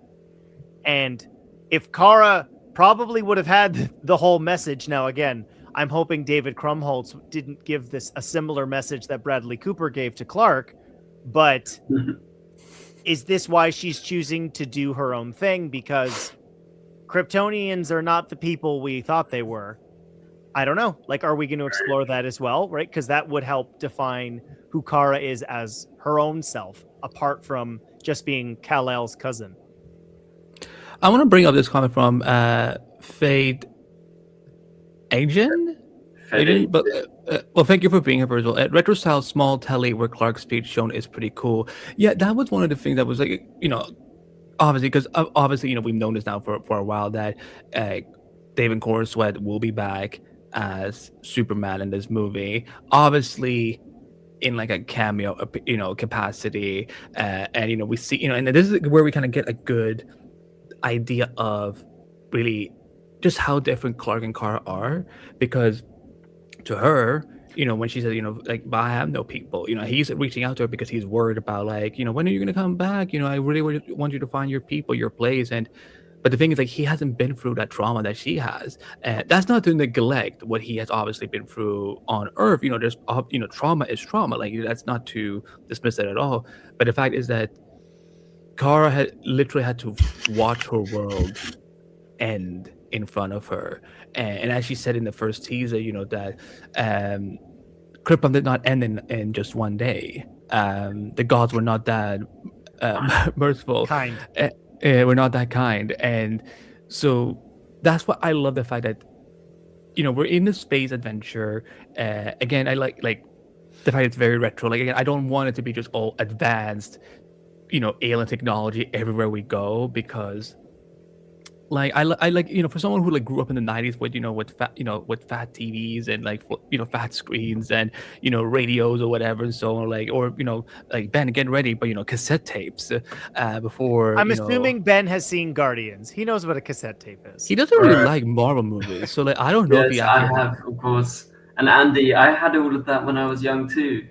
And if Kara probably would have had the whole message. Now, again, I'm hoping David Krumholtz didn't give this a similar message that Bradley Cooper gave to Clark, but is this why she's choosing to do her own thing? Because Kryptonians are not the people we thought they were. I don't know. Like, are we going to explore that as well, right? Because that would help define who Kara is as her own self, apart from just being Kal-El's cousin. I want to bring up this comment from Fade Agent. But well, thank you for being here, Virgil. Retro style small telly where Clark's speech shown is pretty cool. Yeah, that was one of the things that was like, obviously, because obviously, we've known this now for a while that David Gordon Sweat will be back as Superman in this movie. Obviously, in like a cameo, capacity, and we see, and this is where we kind of get a good idea of really just how different Clark and Kara are, because to her, when she said, like, but I have no people, he's reaching out to her because he's worried about, like, when are you going to come back? I really want you to find your people, your place. But the thing is, like, he hasn't been through that trauma that she has. And that's not to neglect what he has obviously been through on Earth. There's, trauma is trauma. Like, that's not to dismiss it at all. But the fact is that Kara had literally had to watch her world end in front of her. And as she said in the first teaser, that Krypton did not end in just one day. The gods were not that merciful. Kind. We're not that kind. And so that's what I love, the fact that, we're in the space adventure. Again, I like the fact it's very retro. Like, again, I don't want it to be just all advanced, alien technology everywhere we go, because like I like, for someone who like grew up in the 90s with with fat TVs and like fat screens and radios or whatever and so on, like, or like Ben, get ready, but cassette tapes before. I'm assuming Ben has seen Guardians. He knows what a cassette tape is. He doesn't really like Marvel movies, so like I don't know if he I have, of course. And Andy, I had all of that when I was young too.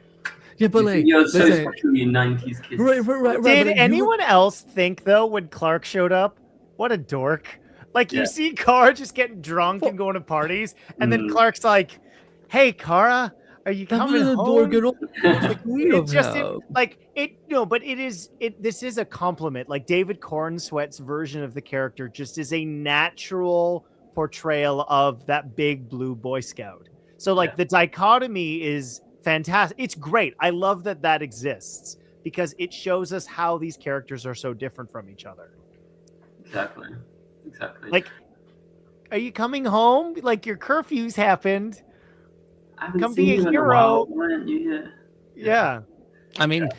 Yeah, but like, you're so special, you 90s kids. Right. Did anyone else think though when Clark showed up, what a dork? Like, you see Kara just getting drunk and going to parties, and then Clark's like, "Hey, Kara, are you coming home?" But this is a compliment. Like, David Cornsweat's version of the character just is a natural portrayal of that big blue Boy Scout. So like the dichotomy is fantastic. It's great. I love that exists because it shows us how these characters are so different from each other. Exactly. Like, are you coming home? Like, your curfew's happened. Come be a hero. Why aren't you here? Yeah. I mean,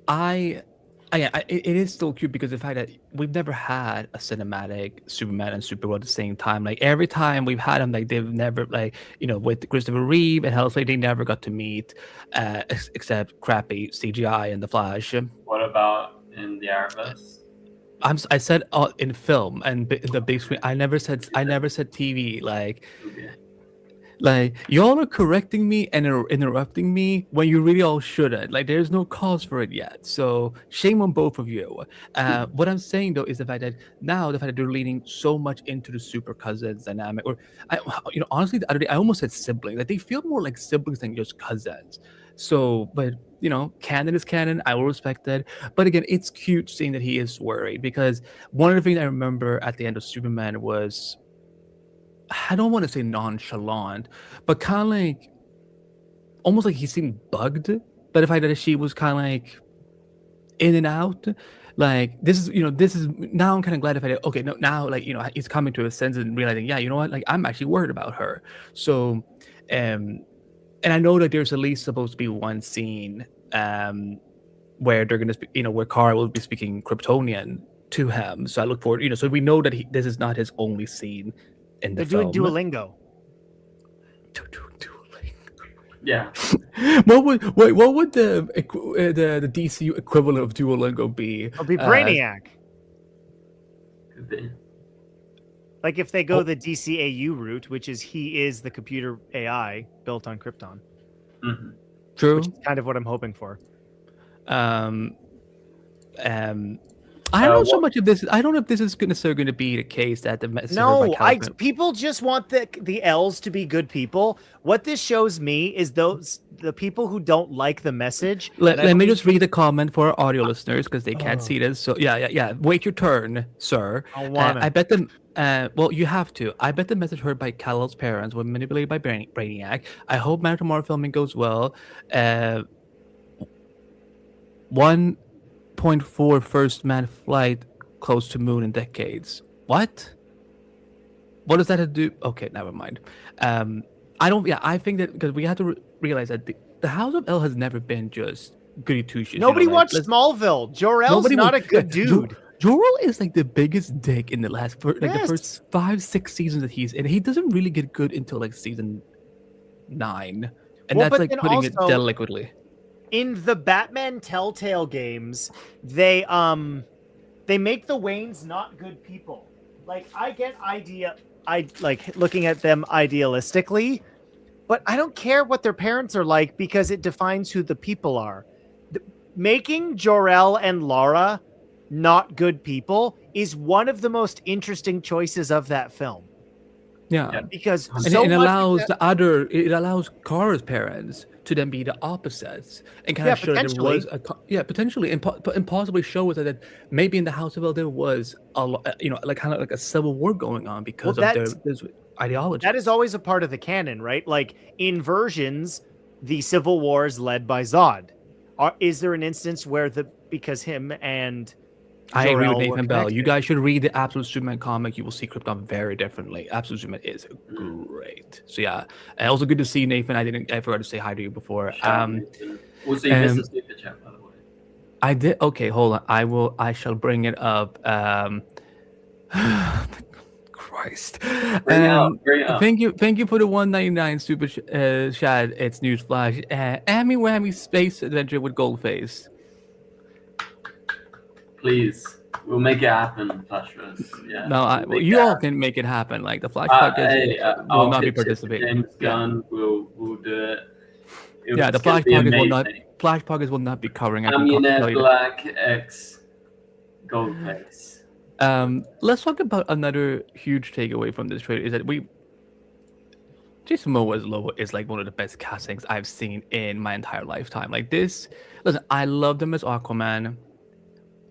it is still cute because the fact that we've never had a cinematic Superman and Supergirl at the same time. Like, every time we've had them, like, they've never, like, with Christopher Reeve and Hellsley, they never got to meet, except crappy CGI and The Flash. What about in the Arrowverse? I said in film and the big screen. I never said TV. Like y'all are correcting me and interrupting me when you really all shouldn't. Like, there's no cause for it yet. So shame on both of you. What I'm saying though is the fact that they're leaning so much into the super cousins dynamic, or honestly, the other day I almost said siblings. Like, they feel more like siblings than just cousins. So, but canon is canon. I will respect that. But again, it's cute seeing that he is worried, because one of the things I remember at the end of Superman was, I don't want to say nonchalant, but kind of like almost like he seemed bugged by the fact that she was kind of like in and out. Like this is now I'm kind of glad if I did. Okay, no, now like he's coming to his senses and realizing, yeah, you know what, like I'm actually worried about her. So, and I know that there's at least supposed to be one scene where they're gonna where Kara will be speaking Kryptonian to him. So I look forward, so we know that this is not his only scene in the They're film. doing Duolingo. Yeah. What would the DCU equivalent of Duolingo be? It'll be Brainiac. Could be. Like if they go the DCAU route, which is he is the computer AI built on Krypton. Mm-hmm. True. Which is kind of what I'm hoping for. I don't know so much of this. I don't know if this is necessarily going to be the case that the message. No, people just want the L's to be good people. What this shows me is the people who don't like the message. Let me just read the comment for our audio listeners, because they can't see this. So yeah. Wait your turn, sir. I bet them. Well, you have to. I bet the message heard by Kal-El's parents was manipulated by Brainiac. I hope Man of Tomorrow filming goes well. 1.4 first man flight close to moon in decades. What does that have to do? Okay, never mind. I think that because we have to realize that the House of L has never been just goody two shoes. Nobody watched Smallville. Jor-El's not a good dude. Jor-El is like the biggest dick in the first 5-6 seasons that he's in. He doesn't really get good until like season 9, and that's like putting it delicately. In the Batman Telltale games, they make the Waynes not good people. Like I get I like looking at them idealistically, but I don't care what their parents are like because it defines who the people are. Making Jor-El and Lara not good people is one of the most interesting choices of that film. Yeah, because it allows it allows Kara's parents to then be the opposites and kind of show that there was potentially and possibly show us that maybe in the House of L there was like kind of like a civil war going on because of their ideology. That is always a part of the canon, right? Like in versions, the civil war is led by Zod. Is there an instance where because him and I agree with Nathan Bell. You guys should read the Absolute Superman comic. You will see Krypton very differently. Absolute Superman is great. So yeah, and also good to see Nathan. I forgot to say hi to you before. Also, you missed a super chat, by the way. I did. Okay, hold on. I shall bring it up. Christ. Bring it up. Thank you for the 199 super chat. It's newsflash. Ammy Whammy Space Adventure with Goldface. Please, we'll make it happen, Flash Rose. Yeah. No, you all can make it happen. Like the Flash podcast will not be participating. James Gunn will do it. The Flash podcast will not be covering. Amunet Black X Goldface. Let's talk about another huge takeaway from this trailer is that Jason Momoa is like one of the best castings I've seen in my entire lifetime. Like this, listen, I loved him as Aquaman.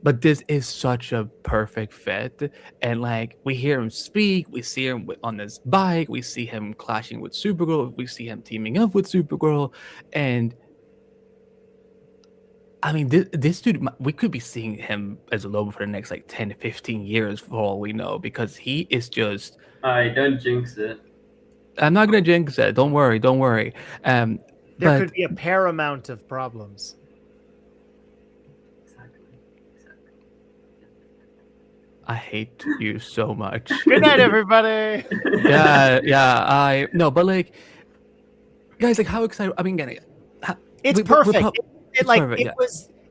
But this is such a perfect fit. And like we hear him speak, we see him on his bike, we see him clashing with Supergirl, we see him teaming up with Supergirl. And I mean, this dude, we could be seeing him as a Lobo for the next like 10 to 15 years for all we know, because he is just... don't jinx it. I'm not going to jinx it. Don't worry. There could be a paramount of problems. I hate you so much. Good night, everybody. But like, guys, like, how excited? I mean, again, it's perfect.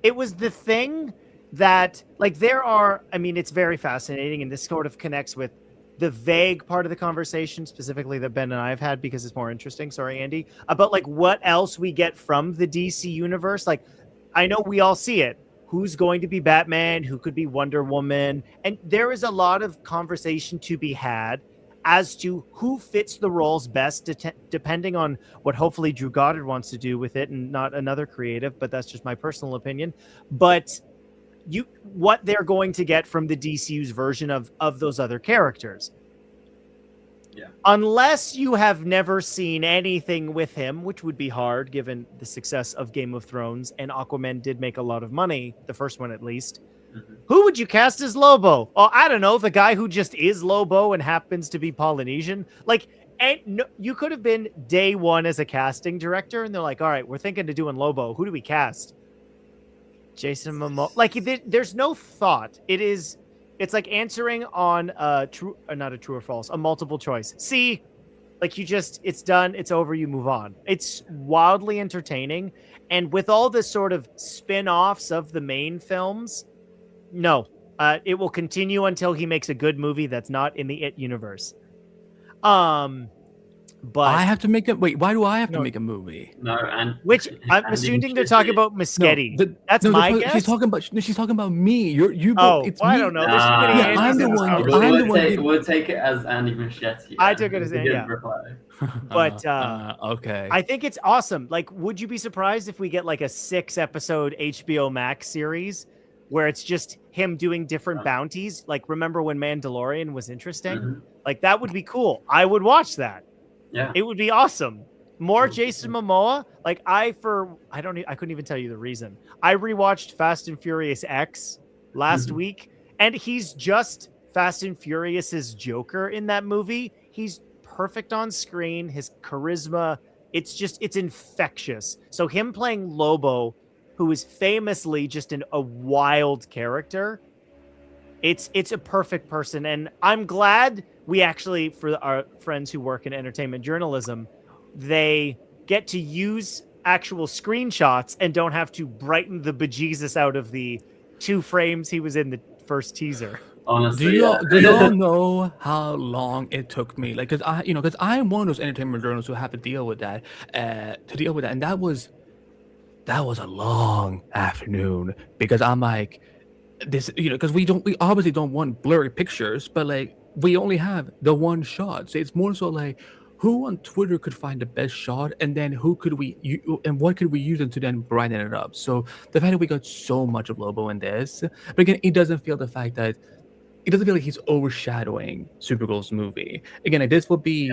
It was the thing that, like, there are. I mean, it's very fascinating, and this sort of connects with the vague part of the conversation, specifically that Ben and I have had because it's more interesting. Sorry, Andy, about like what else we get from the DC universe. Like, I know we all see it. Who's going to be Batman? Who could be Wonder Woman? And there is a lot of conversation to be had as to who fits the roles best, depending on what hopefully Drew Goddard wants to do with it, and not another creative. But that's just my personal opinion. But what they're going to get from the DCU's version of those other characters. Yeah. Unless you have never seen anything with him, which would be hard given the success of Game of Thrones, and Aquaman did make a lot of money, the first one at least. Mm-hmm. Who would you cast as Lobo? Oh, I don't know, the guy who just is Lobo and happens to be Polynesian. Like, and no, you could have been day one as a casting director, and they're like, all right, we're thinking of doing Lobo. Who do we cast? Jason Momoa. Like, there's no thought. It's like answering on not a true or false, a multiple choice. See, like it's done, it's over, you move on. It's wildly entertaining. And with all the sort of spin-offs of the main films, no, it will continue until he makes a good movie that's not in the It universe. But I have to make it. Wait, why do I have to make a movie? No, and which I'm assuming they're talking about Muschietti. That's my guess. She's talking about me. You. Oh, it's well, me. I don't know. There's too many yeah, I'm the one. We'll take it as Andy Muschietti. I took it as Andy. Yeah. But okay. I think it's awesome. Like, would you be surprised if we get like a 6-episode HBO Max series where it's just him doing different bounties? Like, remember when Mandalorian was interesting? Mm-hmm. Like, that would be cool. I would watch that. Yeah, it would be awesome. More Jason Momoa. Like I couldn't even tell you the reason. I rewatched Fast and Furious X last week, and he's just Fast and Furious's Joker in that movie. He's perfect on screen. His charisma, it's infectious. So him playing Lobo, who is famously just a wild character, it's a perfect person. And I'm glad we actually, for our friends who work in entertainment journalism, they get to use actual screenshots and don't have to brighten the bejesus out of the 2 frames he was in the first teaser. Honestly, do y'all know how long it took me? Like, because I'm one of those entertainment journalists who have to deal with that, and that was a long afternoon, because I'm like, this, because we obviously don't want blurry pictures, but like, we only have the one shot. So it's more so like, who on Twitter could find the best shot, and then what could we use them to then brighten it up? So the fact that we got so much of Lobo in this, but again, it doesn't feel like he's overshadowing Supergirl's movie. Again, like, this would be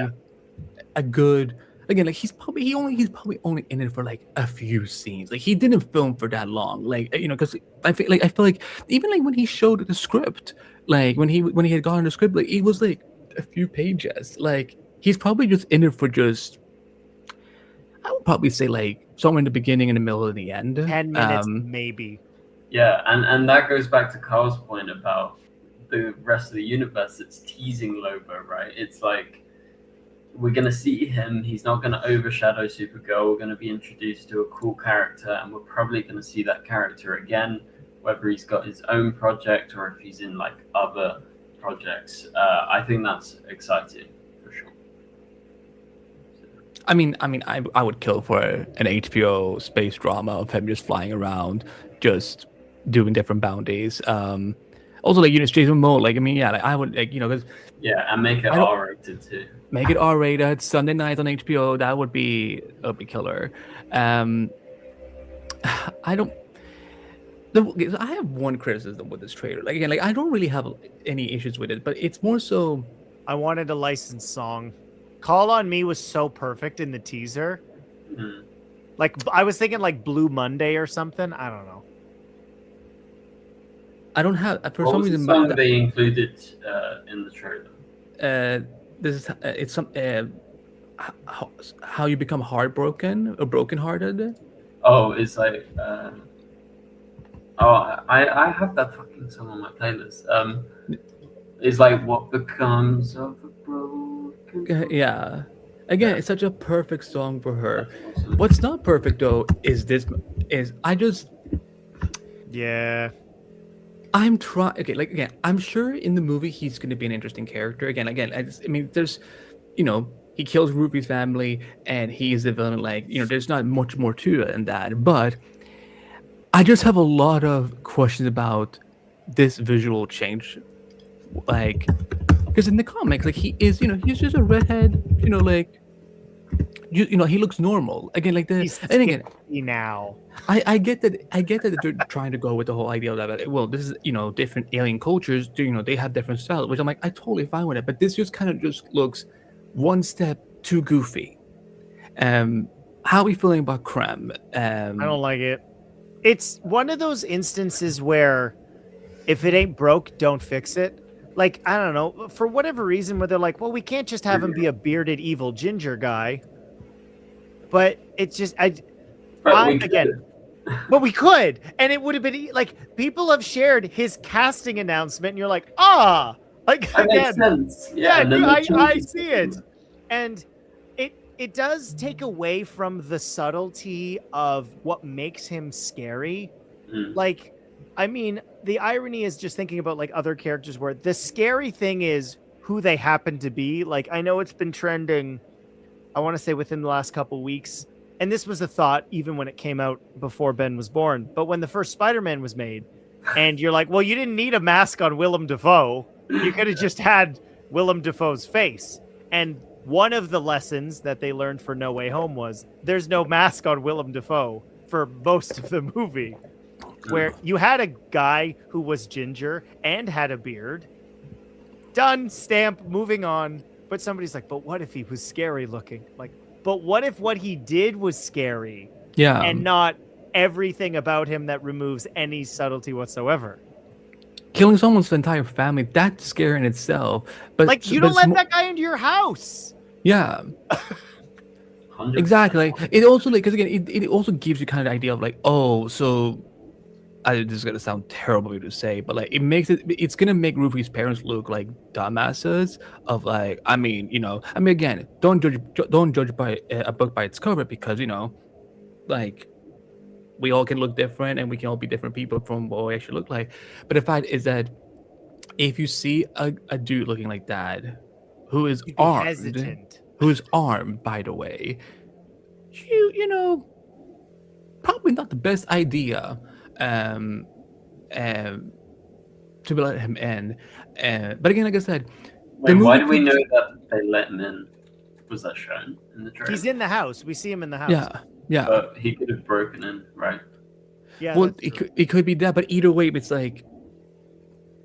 a good. Again, like he's probably only in it for like a few scenes. Like, he didn't film for that long. Like, because I feel like even like when he showed the script, like when he had gotten the script, like it was like a few pages. Like, he's probably just in it for just, I would probably say like somewhere in the beginning, in the middle, and the end. 10 minutes maybe. Yeah, and that goes back to Carl's point about the rest of the universe. It's teasing Lobo, right? It's like, we're going to see him. He's not going to overshadow Supergirl. We're going to be introduced to a cool character, and we're probably going to see that character again, whether he's got his own project or if he's in like other projects. I think that's exciting for sure. I mean, I would kill for an HBO space drama of him just flying around, just doing different bounties. Also, like, Jason Momoa, like, I mean, yeah, like, I would, like, because and make it R-rated too. Make it R-rated. Sunday night on HBO. That would be killer. I have one criticism with this trailer. Like, again, like, I don't really have any issues with it, but it's more so, I wanted a licensed song. Call on Me was so perfect in the teaser. Mm. Like, I was thinking like Blue Monday or something. I don't know. I don't have, for what some was reason, the song they included in the trailer? This is it's some how you become heartbroken or brokenhearted. Oh, it's like I have that fucking song on my playlist. It's like what becomes of a broken. Yeah. Again, it's such a perfect song for her. Awesome. What's not perfect though is I'm trying. Okay, like, again, I'm sure in the movie he's going to be an interesting character. Again, I mean, there's, he kills Ruby's family and he's the villain. Like, there's not much more to it than that. But I just have a lot of questions about this visual change. Like, because in the comics, like he is, he's just a redhead, like he looks normal. Again, like He's and again, now. I get that they're trying to go with the whole idea that well, this is different alien cultures, they have different styles, which I'm like I totally fine with it, but this just kind of just looks one step too goofy. How are we feeling about Krem? I don't like it. It's one of those instances where if it ain't broke, don't fix it. Like, I don't know, for whatever reason, where they're like, well, we can't just have him be a bearded evil ginger guy. But it's just, But we could, and it would have been like people have shared his casting announcement, and you're like, like that makes again, sense. Yeah, I see it, and it does take away from the subtlety of what makes him scary. Like, I mean, the irony is just thinking about like other characters where the scary thing is who they happen to be. Like, I know it's been trending, I want to say within the last couple weeks, and this was a thought even when it came out before Ben was born, but when the first Spider-Man was made, and you're like, well, you didn't need a mask on Willem Dafoe. You could have just had Willem Dafoe's face. And one of the lessons that they learned for No Way Home was there's no mask on Willem Dafoe for most of the movie, where you had a guy who was ginger and had a beard. Done, stamp, moving on. But somebody's like, but what if he was scary looking? Like, but what if what he did was scary? Yeah. And not everything about him that removes any subtlety whatsoever. Killing someone's entire family, that's scary in itself. But like, you don't let that guy into your house. Yeah. 100%. Exactly. Like, it also because again, it also gives you kind of the idea of like, oh, so this is gonna sound terrible to say, but like it's gonna make Rufy's parents look like dumbasses. Of like, I mean, again, don't judge by a book by its cover, because like we all can look different and we can all be different people from what we actually look like. But the fact is that if you see a dude looking like that, who is armed, hesitant. who is armed, by the way, probably not the best idea to let him in. But again, like I said, wait, why do we know that they let him in? Was that shown in the trailer? He's in the house. We see him in the house. Yeah. But he could have broken in, right? Yeah. Well, it could be that, but either way, it's like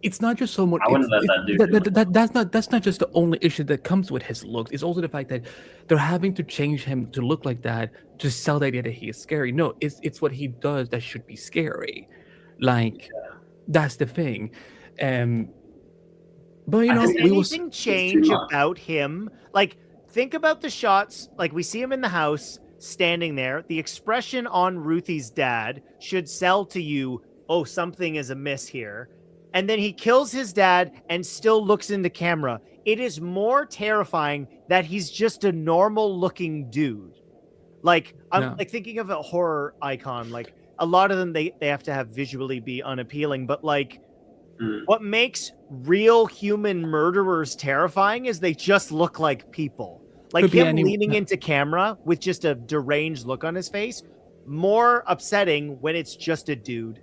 it's not just so much. I wouldn't let that dude. That's not just the only issue that comes with his looks. It's also the fact that they're having to change him to look like that to sell the idea that he is scary. No, it's what he does that should be scary. Like, that's the thing. But does we will anything change about him? Like, think about the shots. Like, we see him in the house standing there. The expression on Ruthie's dad should sell to you, oh, something is amiss here. And then he kills his dad and still looks into camera. It is more terrifying that he's just a normal looking dude. Like, I'm like thinking of a horror icon. Like, a lot of them, they have to have visually be unappealing. But like, what makes real human murderers terrifying is they just look like people. Like him leaning into camera with just a deranged look on his face, more upsetting when it's just a dude.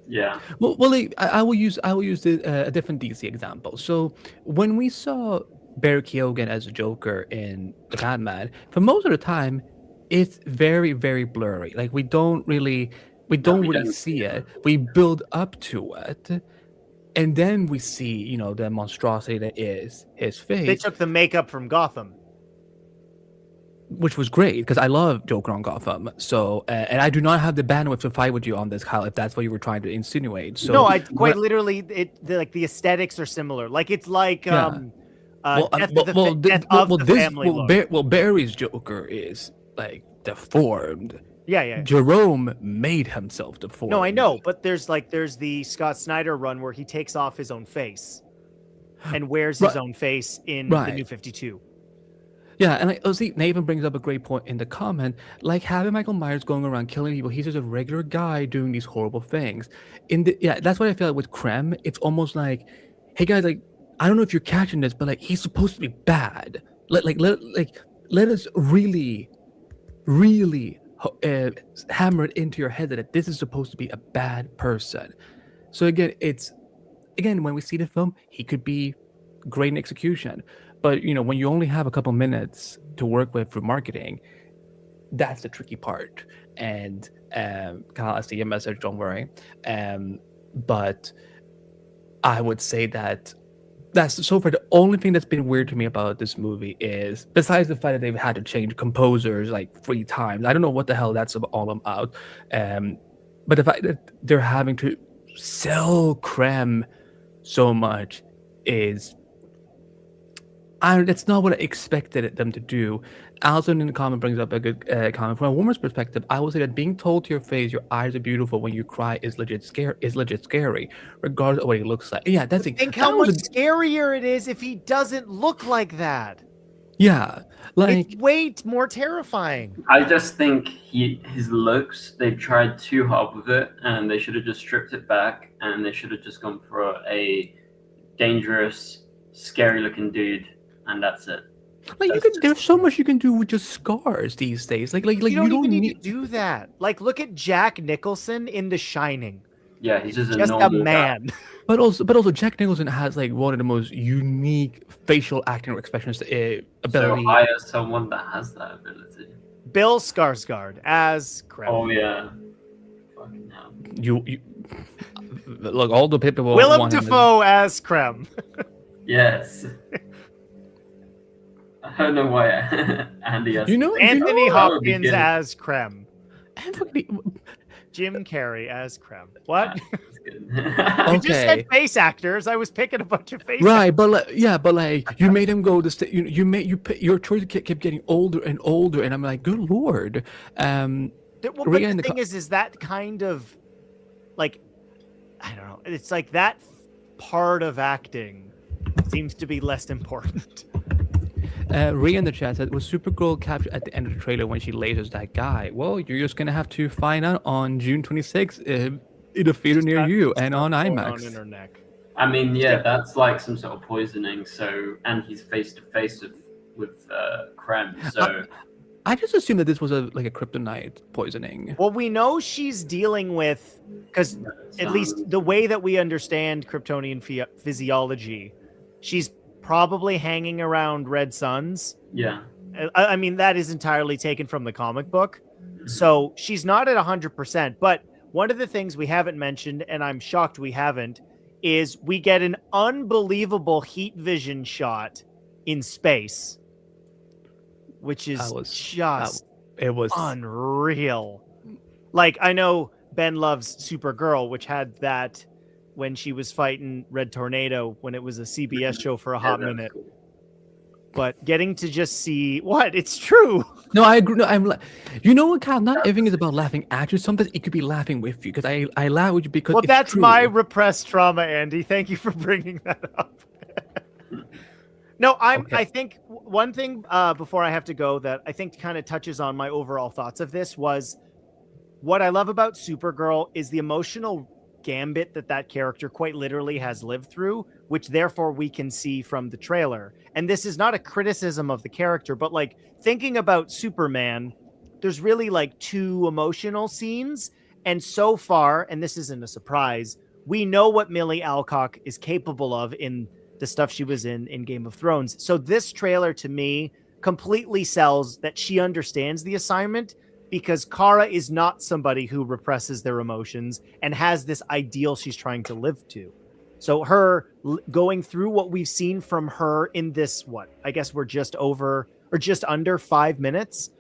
Yeah. Well, like, I will use a different DC example. So when we saw Barry Keoghan as a Joker in the Batman, for most of the time, it's very, very blurry. Like we don't really see it. We build up to it, and then we see the monstrosity that is his face. They took the makeup from Gotham, which was great because I love Joker on Gotham. So, and I do not have the bandwidth to fight with you on this, Kyle, if that's what you were trying to insinuate. So, no, I quite literally, like the aesthetics are similar. Like it's like Death of the Family. Barry's Joker is like deformed. Yeah. Jerome made himself deformed. No, I know, but there's the Scott Snyder run where he takes off his own face and wears his own face in the New 52. Yeah, and like, see, Nathan brings up a great point in the comment. Like having Michael Myers going around killing people, he's just a regular guy doing these horrible things. That's what I feel like with Krem. It's almost like, hey guys, like I don't know if you're catching this, but like he's supposed to be bad. Let us really, really hammer it into your head that this is supposed to be a bad person. So again, when we see the film, he could be great in execution. But when you only have a couple minutes to work with for marketing, that's the tricky part. And Kyle, I see your message. Don't worry. But I would say that's so far the only thing that's been weird to me about this movie is, besides the fact that they've had to change composers like 3 times. I don't know what the hell that's all about. But the fact that they're having to sell creme so much is, that's not what I expected them to do. Alison in the comment brings up a good comment. From a woman's perspective, I will say that being told to your face your eyes are beautiful when you cry is legit scary, regardless of what he looks like. Yeah, that's it. Think how much scarier it is if he doesn't look like that. Yeah, like, it's way more terrifying. I just think his looks, they've tried too hard with it, and they should have just stripped it back, and they should have just gone for a dangerous, scary-looking dude, and that's it. Like, there's so much you can do with just scars these days. Like you don't even need to do that. Like, look at Jack Nicholson in The Shining. Yeah, he's just a man. Guy. But also, Jack Nicholson has like one of the most unique facial acting expressions ability. So hire someone that has that ability. Bill Skarsgård as Krem. Oh yeah. Fucking hell. You look, all the people. Willem Dafoe as Krem. Yes. I don't know why Andy has Anthony Hopkins as Krem. Anthony... Jim Carrey as Krem. What? Okay. You just said face actors. I was picking a bunch of face right, actors. but you made him go your choice kept getting older and older, and I'm like, good lord. But the thing is that kind of like, I don't know. It's like that part of acting seems to be less important. Rhea in the chat said, was Supergirl captured at the end of the trailer when she lasers that guy? Well, you're just gonna have to find out on June 26th in a theater near you and on IMAX. On her neck. I mean, yeah, that's like some sort of poisoning. So, and he's face to face with Krem. So, I just assumed that this was a kryptonite poisoning. Well, we know she's dealing with, because at least the way that we understand Kryptonian physiology, she's probably hanging around red suns. Yeah. I mean, that is entirely taken from the comic book. So she's not at 100%. But one of the things we haven't mentioned, and I'm shocked we haven't, is we get an unbelievable heat vision shot in space, which is it was unreal. Like, I know Ben loves Supergirl, which had that when she was fighting Red Tornado when it was a CBS show for a hot minute. Cool. But getting to just see it's true. No, I agree. No, you know what, Kyle? Not everything is about laughing at you. Sometimes it could be laughing with you, because I laugh with you because it's that's true. My repressed trauma, Andy. Thank you for bringing that up. No, I think one thing before I have to go that I think kind of touches on my overall thoughts of this was what I love about Supergirl is the emotional gambit that character quite literally has lived through, which therefore we can see from the trailer. And this is not a criticism of the character, but like thinking about Superman, there's really like 2 emotional scenes. And so far, and this isn't a surprise, we know what Millie Alcock is capable of in the stuff she was in Game of Thrones. So this trailer to me completely sells that she understands the assignment, because Kara is not somebody who represses their emotions and has this ideal she's trying to live to. So her going through what we've seen from her in this, I guess we're just over or just under 5 minutes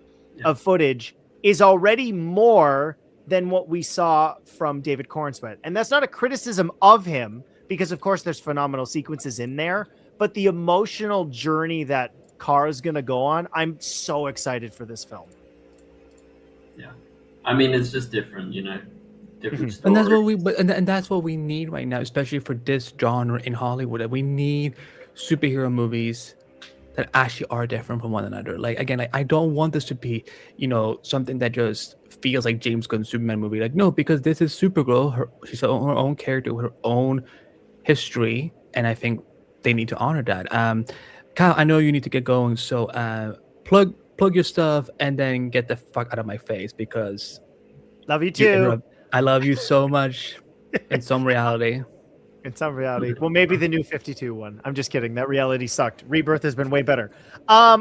of footage is already more than what we saw from David Cornsweet. And that's not a criticism of him, because of course there's phenomenal sequences in there, but the emotional journey that Kara's going to go on, I'm so excited for this film. Yeah, I mean, it's just different, different stories. And that's what we need right now, especially for this genre in Hollywood. That we need superhero movies that actually are different from one another. Like, again, I don't want this to be, something that just feels like James Gunn's Superman movie. Like, no, because this is Supergirl. She's her own character with her own history, and I think they need to honor that. Kyle, I know you need to get going, so plug your stuff and then get the fuck out of my face, because love you too. I love you so much in some reality. In some reality. Well, maybe the new 52 one. I'm just kidding. That reality sucked. Rebirth has been way better.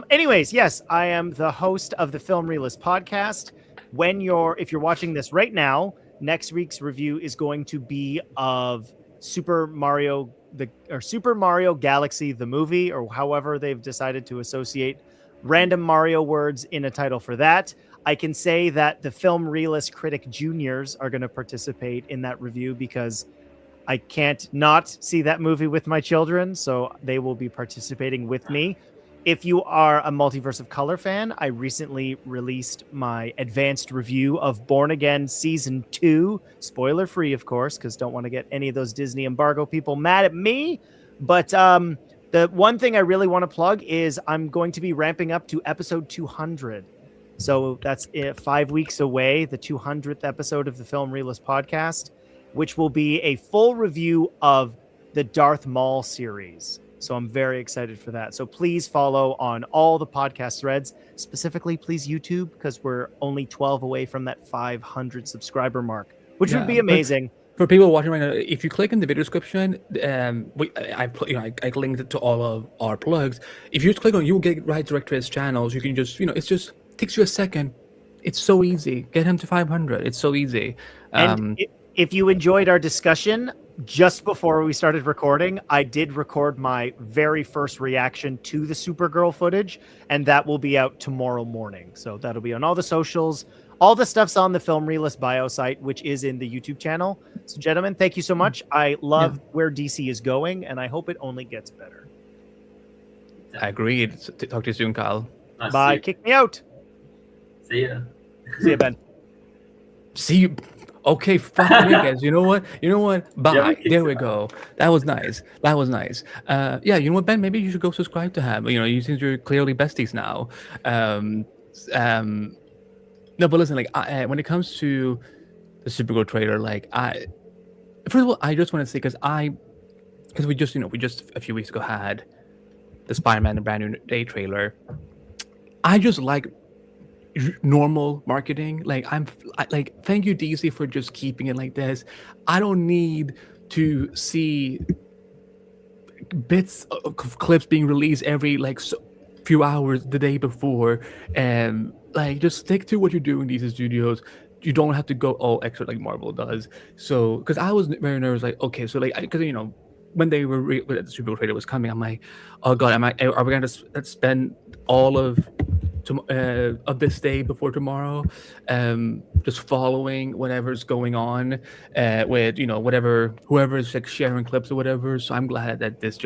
Anyways, yes, I am the host of the Film Realist podcast. If you're watching this right now, next week's review is going to be of Super Mario Galaxy the movie, or however they've decided to associate random Mario words in a title for that. I can say that the Film Realist Critic Juniors are going to participate in that review because I can't not see that movie with my children, so they will be participating with me. If you are a Multiverse of Color fan, I recently released my advanced review of Born Again Season 2. Spoiler free, of course, because don't want to get any of those Disney embargo people mad at me. But the one thing I really want to plug is I'm going to be ramping up to episode 200. So that's 5 weeks away, the 200th episode of the Film Realist podcast, which will be a full review of the Darth Maul series. So I'm very excited for that. So please follow on all the podcast threads, specifically please YouTube, because we're only 12 away from that 500 subscriber mark, which would be amazing. For people watching right now, if you click in the video description, I linked it to all of our plugs. If you just click on it, you will get right direct to his channels. You can just, it's just takes you a second. It's so easy. Get him to 500. It's so easy. And if you enjoyed our discussion, just before we started recording, I did record my very first reaction to the Supergirl footage, and that will be out tomorrow morning. So that'll be on all the socials. All the stuff's on the Film Realist bio site, which is in the YouTube channel. So, gentlemen, thank you so much. I love where DC is going, and I hope it only gets better. Agreed. Talk to you soon, Kyle. Nice. Bye. Kick me out. See ya. See you, Ben. See you. Okay, fuck you guys. You know what? Bye. Yeah, there we go. That was nice. Yeah, you know what, Ben? Maybe you should go subscribe to him. You since you're clearly besties now. No, but listen, when it comes to the Supergirl trailer, first of all, I just want to say because we just a few weeks ago had the Spider-Man The Brand New Day trailer. I just like normal marketing. Thank you, DC, for just keeping it like this. I don't need to see bits of clips being released every few hours the day before, and just stick to what you're doing, DC Studios. You don't have to go all extra like Marvel does. So because I was very nervous, because when they were the Supergirl trailer was coming, I'm like, oh god, are we going to spend all of this day before tomorrow just following whatever's going on with whoever's sharing clips or whatever? So I'm glad that this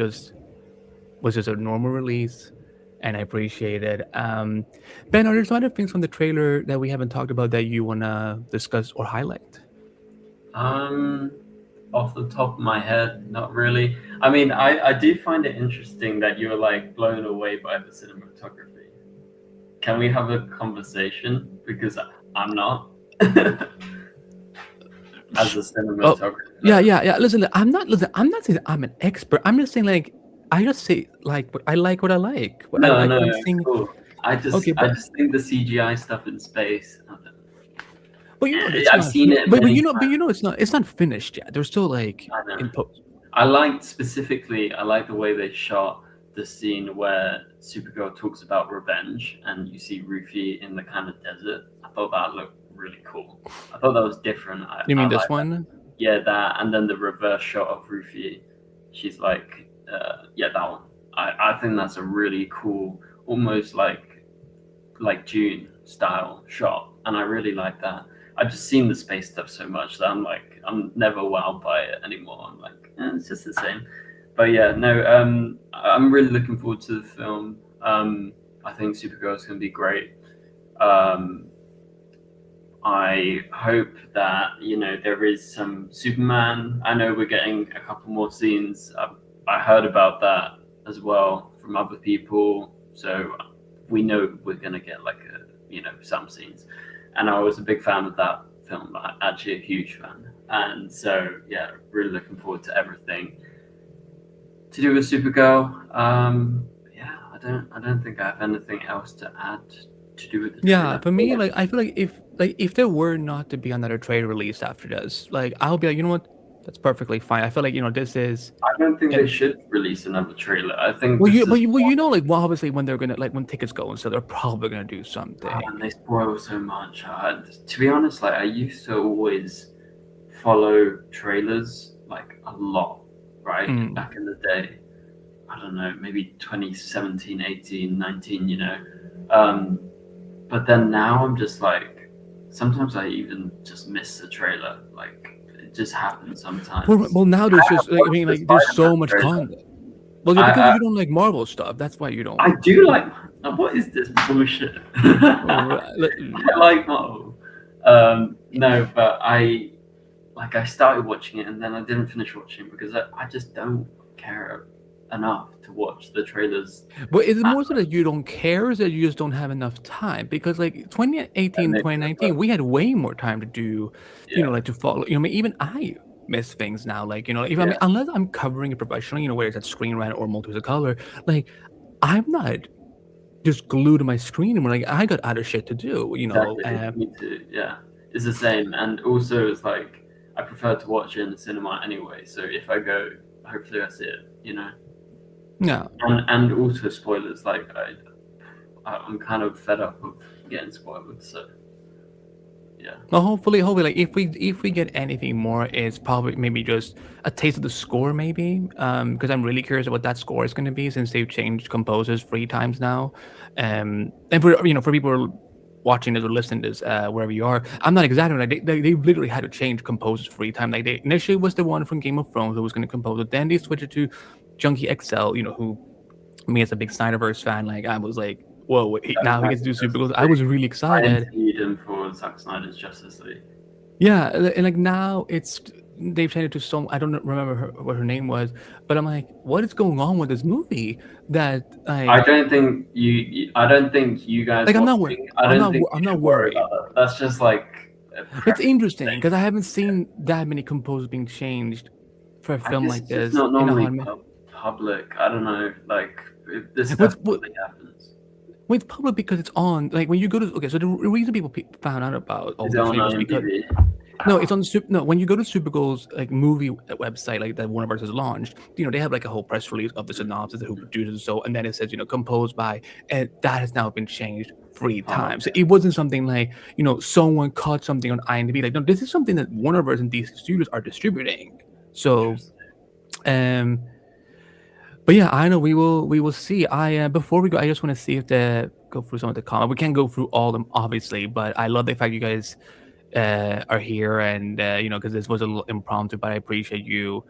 was just a normal release, and I appreciate it. Ben, are there some other things from the trailer that we haven't talked about that you want to discuss or highlight? Off the top of my head, not really. I mean, I do find it interesting that you're blown away by the cinematography. Can we have a conversation? Because I'm not. As a cinematographer. Yeah. Listen, I'm not saying that I'm an expert. I'm just saying I just say I like what I like. Cool. I just think the CGI stuff in space. But I've seen it. But it's not finished yet. They're still in post. I like the way they shot the scene where Supergirl talks about revenge, and you see Ruthie in the kind of desert. I thought that looked really cool. I thought that was different. You mean this one? That. Yeah, that, and then the reverse shot of Ruthie. She's that one. I think that's a really cool, almost like June style shot, and I really like that. I've just seen the space stuff so much that I'm never wowed by it anymore. I'm it's just the same. But yeah, no, I'm really looking forward to the film. I think Supergirl is going to be great. I hope that there is some Superman. I know we're getting a couple more scenes. I heard about that as well from other people, so we know we're going to get some scenes. And I was a big fan of that film, actually a huge fan. And so, yeah, really looking forward to everything to do with Supergirl. I don't think I have anything else to add to do with the trailer. For me, I feel if there were not to be another trailer released after this, I'll be you know what? That's perfectly fine. I feel like this is. I don't think they And should release another trailer. I think well, this is like obviously when they're gonna when tickets go, so they're probably gonna do something. and they spoil so much. To be honest, like I used to always follow trailers like a lot, right? Mm. Back in the day. I don't know, maybe 2017, 18, 19, But then now I'm just like, sometimes I even just miss the trailer. Like, it just happens sometimes. Well, now there's just Watched the there's so Spider-Man much trailer. content. Well, yeah, because you don't like Marvel stuff. That's why you don't. I do like, what is this bullshit? I like Marvel. No, but I started watching it and then I didn't finish watching it because I just don't care enough to watch the trailers. But is it more so that you don't care, or that you just don't have enough time? Because like 2018, 2019, we had way more time to do, like to follow. I mean, even I miss things now. Like, if I mean, unless I'm covering it professionally, whether it's at Screen Rant or Multiverse of Color, like I'm not just glued to my screen and like I got other shit to do. Me too. Yeah, it's the same. And also, it's like I prefer to watch it in the cinema anyway. So if I go, hopefully I see it. Yeah. And also spoilers. Like I'm kind of fed up of getting spoiled. So yeah. Well, hopefully, like if we get anything more, it's probably maybe just a taste of the score, maybe. Because I'm really curious about what that score is going to be since they've changed composers 3 times now. And for for people who are watching this or listening to this, wherever you are, I'm not exaggerating. Like they literally had to change composers 3 times. Like they initially was the one from Game of Thrones who was going to compose it. Then they switched it to Junkie XL. Who me as a big Snyderverse fan, like I was like, whoa, now he gets to do Supergirl. I was really excited. I need him for Zack Snyder's Justice League. Yeah, and like now they've changed it to some. I don't remember what her name was, but I'm like, what is going on with this movie? That I don't think I don't think you guys. Like I'm not worried. I'm not worried. That's just like. It's interesting because I haven't seen that many composers being changed for a film like this. It's not normally public. I don't know. Like this stuff really happens. Well, it's public because it's on. Like when you go to so the reason people found out about all this is because no, it's on when you go to Supergirl's like movie website, like that Warner Bros. Has launched, they have like a whole press release of the synopsis of who produces and then it says composed by, and that has now been changed 3 times. So it wasn't something like someone caught something on IMDb. Like no, this is something that Warner Bros. And DC Studios are distributing. So, but yeah, I know we will see. Before we go, I just want to see if go through some of the comments. We can't go through all of them, obviously, but I love the fact you guys are here, and because this was a little impromptu, but I appreciate you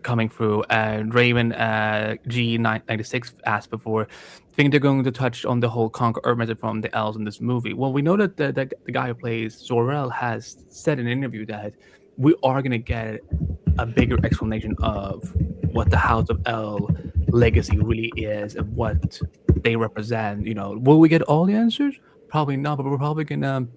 coming through. And Raven G996 asked before, think they're going to touch on the whole conquer Earth message from the elves in this movie. Well, we know that the guy who plays Zor-El has said in an interview that we are going to get a bigger explanation of what the House of El legacy really is and what they represent. Will we get all the answers? Probably not, but we're probably gonna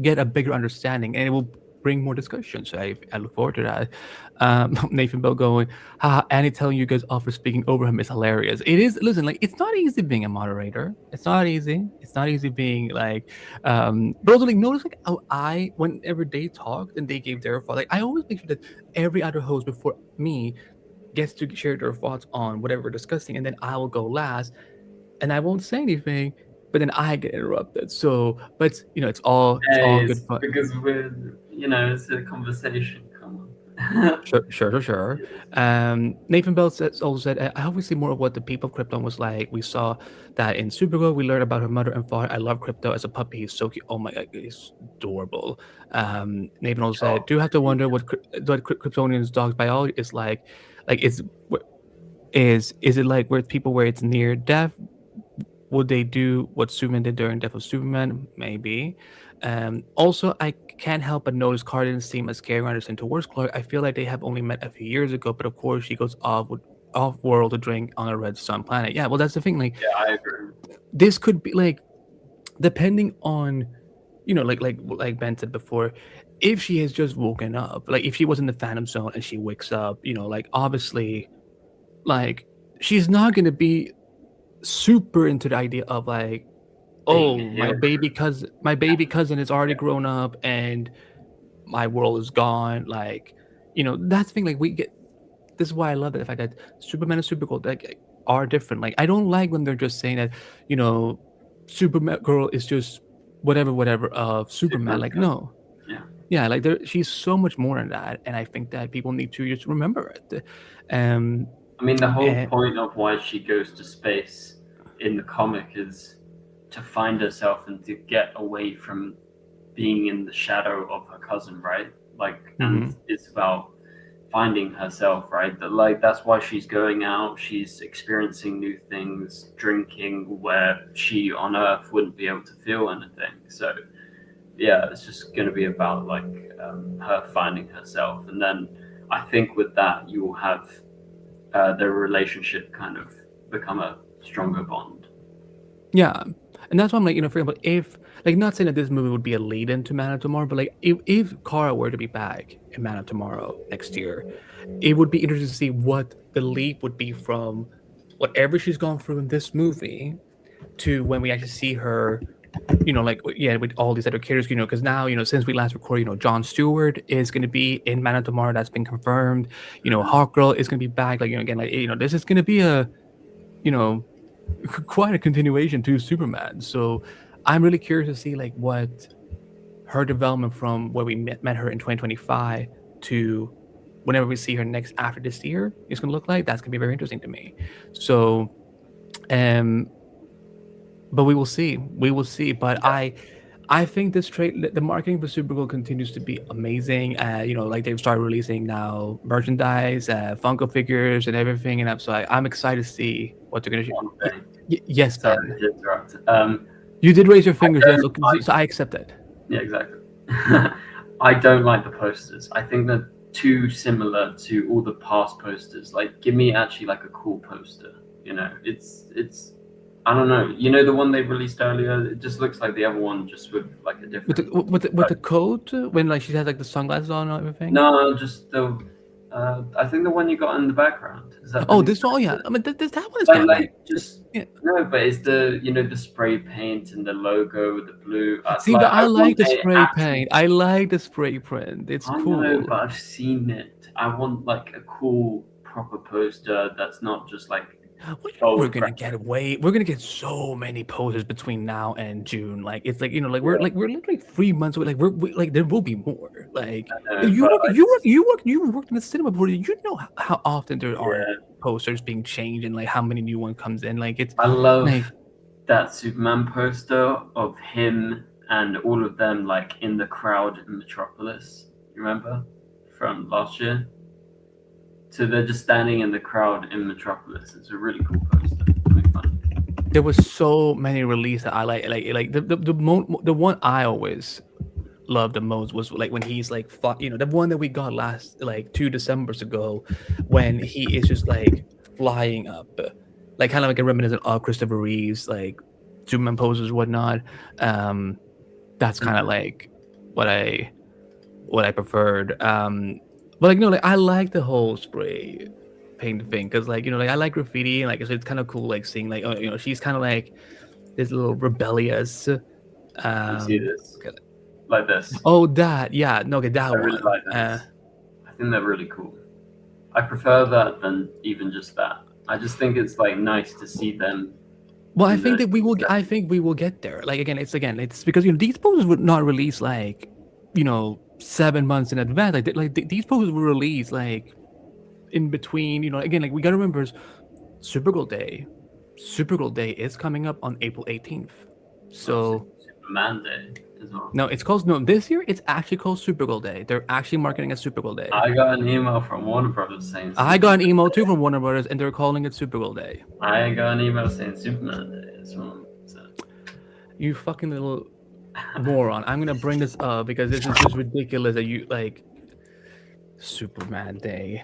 get a bigger understanding, and it will bring more discussion. So I look forward to that. Nathan Bell going, Annie telling you guys off for speaking over him is hilarious. It is. Listen, like it's not easy being a moderator. It's not easy. It's not easy being like. But also like notice like how whenever they talked and they gave their thoughts, like I always make sure that every other host before me gets to share their thoughts on whatever we're discussing, and then I will go last, and I won't say anything. But then I get interrupted. So, but it's all good fun. Because we're it's a conversation. Come on. Sure. Nathan Bell also said, I obviously more of what the people of Krypton was like. We saw that in Supergirl. We learned about her mother and father. I love Krypto as a puppy. He's so cute. Oh my god, he's adorable. Nathan also said, do you have to wonder what Kryptonians' dog's biology is like? Like, is it like where people where it's near death? Would they do what Superman did during Death of Superman? Maybe. Also, I can't help but notice Kara didn't seem as scary or understand towards Clark. I feel like they have only met a few years ago, but of course she goes off world to drink on a red sun planet. Yeah, well, that's the thing. Like, yeah, I agree. This could be like, depending on, like Ben said before, if she has just woken up, like if she was in the Phantom Zone and she wakes up, like obviously, like she's not gonna be super into the idea of like, oh, my baby cousin is already grown up and my world is gone. Like, that's the thing. Like, we get this is why I love the fact that Superman and Supergirl like are different. Like, I don't like when they're just saying that, Supergirl is just whatever of Superman. Superman's Like, got, no, yeah. yeah, like she's so much more than that, and I think that people need to just remember it. Um, I mean, the whole and, point of why she goes to space in the comic is to find herself and to get away from being in the shadow of her cousin, right? Like, and it's about finding herself, right? That, like, that's why she's going out. She's experiencing new things, drinking where she on Earth wouldn't be able to feel anything. So, yeah, it's just going to be about like her finding herself, and then I think with that you will have their relationship kind of become a stronger bond. yeah, and that's why I'm like, for example, if like not saying that this movie would be a lead into Man of Tomorrow, but like if Kara were to be back in Man of Tomorrow next year, it would be interesting to see what the leap would be from whatever she's gone through in this movie to when we actually see her, like, yeah, with all these other characters, because now, since we last recorded, Jon Stewart is going to be in Man of Tomorrow. That's been confirmed. Hawkgirl is going to be back. Like, again, like, this is going to be a, quite a continuation to Superman. So I'm really curious to see like what her development from where we met her in 2025 to whenever we see her next after this year is going to look like. That's going to be very interesting to me. So, but we will see. We will see. But I think this the marketing for Supergirl continues to be amazing. Like they've started releasing now merchandise, Funko figures, and everything. And so I'm excited to see what they're going to do. Yes, sorry Ben. to interrupt. You did raise your fingers, so I accept it. Yeah, exactly. I don't like the posters. I think they're too similar to all the past posters. Like, give me actually like a cool poster. It's I don't know. The one they released earlier, it just looks like the other one, just with like a different. With the coat when like she has like the sunglasses on and everything. No, just the. I think the one you got in the background. Is that? Oh, this one. Oh, yeah. I mean, that one is but kind like of just no. But it's the the spray paint and the logo, the blue. See, like, but I like the spray paint. I like the spray print. It's cool. I know, but I've seen it. I want like a cool, proper poster that's not just like. We're gonna get so many posters between now and June. Like it's like we're literally 3 months away. Like we like there will be more. Like you worked in the cinema before. You know how often there are posters being changed and like how many new one comes in. Like it's. I love that Superman poster of him and all of them like in the crowd in Metropolis. You remember from last year? So they're just standing in the crowd in Metropolis. It's a really cool poster. Really fun. There was so many releases that I like the one I always loved the most was like when he's like the one that we got last like 2 Decembers ago, when he is just like flying up, like kind of like a reminiscent of Christopher Reeve's like Superman poses and whatnot. That's kind of like what I preferred. But like like I like the whole spray paint thing because like like I like graffiti and like so it's kind of cool like seeing like she's kind of like this little rebellious. See this like this. Oh, that okay, that I really like that. I think they're really cool. I prefer that than even just that. I just think it's like nice to see them. Well, I think that we will. I think we will get there. Like it's because these posters would not release like 7 months in advance. Like these posters were released like in between. Again, like we gotta remember, Supergirl Day is coming up on April 18th. So Superman Day as well. No, it's called this year. It's actually called Supergirl Day. They're actually marketing it Supergirl Day. I got an email from Warner Brothers saying. I got an email too from Warner Brothers, and they're calling it Supergirl Day. I got an email saying Superman Day as well. So. You fucking little moron. I'm gonna bring this up because this is just ridiculous that you like Superman Day.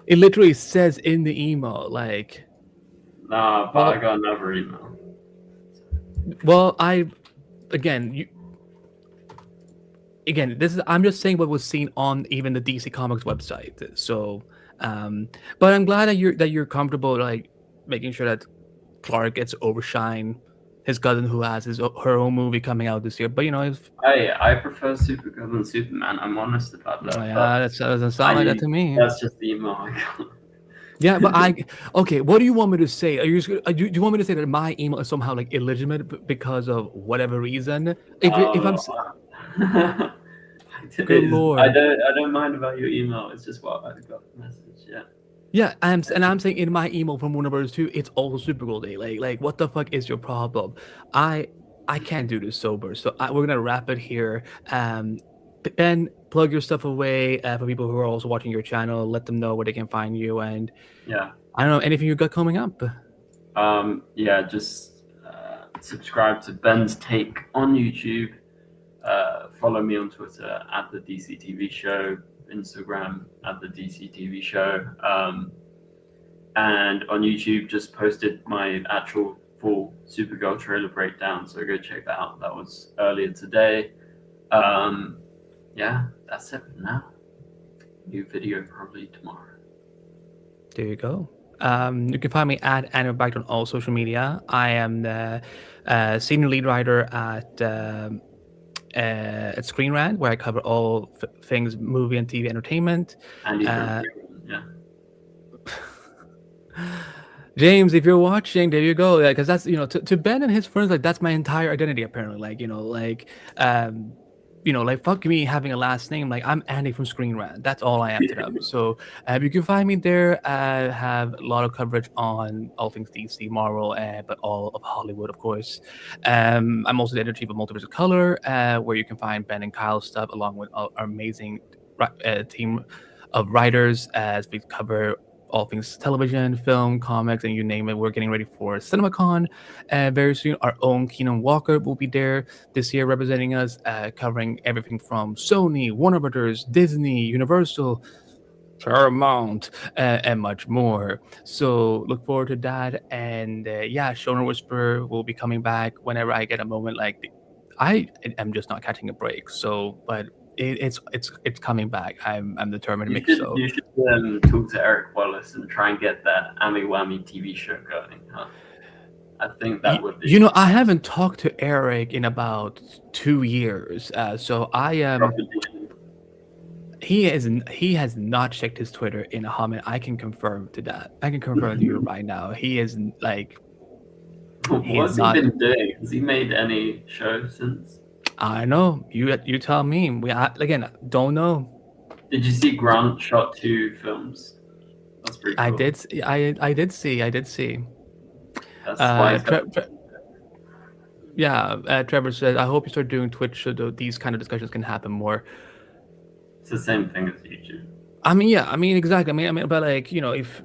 It literally says in the email like. Nah, but I got another email. Well, I'm just saying what was seen on even the DC Comics website. So, but I'm glad that you're comfortable like making sure that Clark gets overshine his cousin who has her own movie coming out this year. But if I prefer Supergirl than Superman. I'm honest about that. yeah, But that doesn't sound like that to me. that's just the email I got. Yeah, but okay. What do you want me to say? Are you do you want me to say that my email is somehow like illegitimate because of whatever reason? If I'm good lord, I don't mind about your email. It's just what I got the message. Yeah. yeah, I'm saying in my email from Warner Bros. 2, it's also Supergirl Day. Like what the fuck is your problem? I can't do this sober, so we're gonna wrap it here. Ben, plug your stuff away for people who are also watching your channel. Let them know where they can find you, and Yeah. I don't know anything you got coming up. Yeah, just subscribe to Ben's Take on YouTube. Follow me on Twitter at the DCTV Show, Instagram at the DCTV Show, and on YouTube just posted my actual full Supergirl trailer breakdown. So go check that out. That was earlier today. Yeah, that's it for now. New video probably tomorrow. There you go. You can find me at AnimeBite on all social media. I am the senior lead writer at Screen Rant, where I cover all things movie and TV entertainment. And yeah. James, if you're watching, there you go. Because that's to Ben and his friends, like that's my entire identity apparently. Like fuck me having a last name. Like I'm Andy from Screen Rant. That's all I am to them. So you can find me there. Have a lot of coverage on all things DC, Marvel, but all of Hollywood, of course. I'm also the editor-in-chief of Multiverse of Color, where you can find Ben and Kyle's stuff along with our amazing team of writers as we cover all things television, film, comics, and you name it. We're getting ready for CinemaCon very soon. Our own Keenan Walker will be there this year representing us, covering everything from Sony, Warner Brothers, Disney, Universal, Paramount, and much more. So look forward to that. And yeah, Showrunner Whisperer will be coming back whenever I get a moment. Like I am just not catching a break. So, but it's coming back. I'm determined to make so. You should talk to Eric Wallace and try and get that Amy Whammy TV show going. Huh? I think that would be. I haven't talked to Eric in about 2 years. So I am. He has not checked his Twitter in a hot minute. I can confirm to that. I can confirm to you right now. He is like. What's he been doing? Has he made any shows since? I know. You tell me. Again, don't know. Did you see Grant shot 2 films? That's pretty cool. I did see. That's why. Trevor says, I hope you start doing Twitch so these kind of discussions can happen more. It's the same thing as YouTube. Exactly. But like, if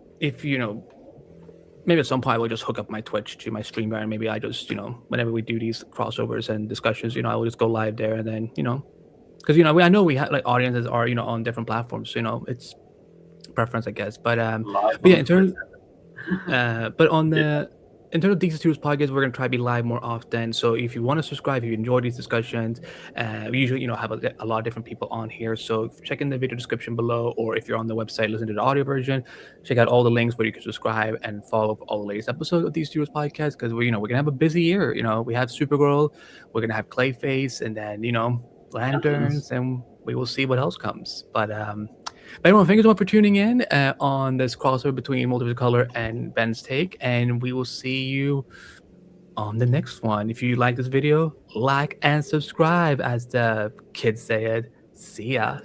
maybe at some point we'll just hook up my Twitch to my stream bar, and maybe I just, whenever we do these crossovers and discussions, I will just go live there, and then, because I know we have like audiences are on different platforms, so it's preference, I guess. But yeah, in terms, in terms of DC Studios podcast, we're gonna try to be live more often. So if you want to subscribe, if you enjoy these discussions, we usually have a lot of different people on here. So check in the video description below, or if you're on the website, listen to the audio version. Check out all the links where you can subscribe and follow all the latest episodes of DC Studios podcast. Because we're gonna have a busy year. We have Supergirl, we're gonna have Clayface, and then Lanterns, and we will see what else comes. But everyone, thank you so much for tuning in on this crossover between Multiverse of Color and Ben's Take, and we will see you on the next one. If you like this video, like and subscribe, as the kids say it. See ya.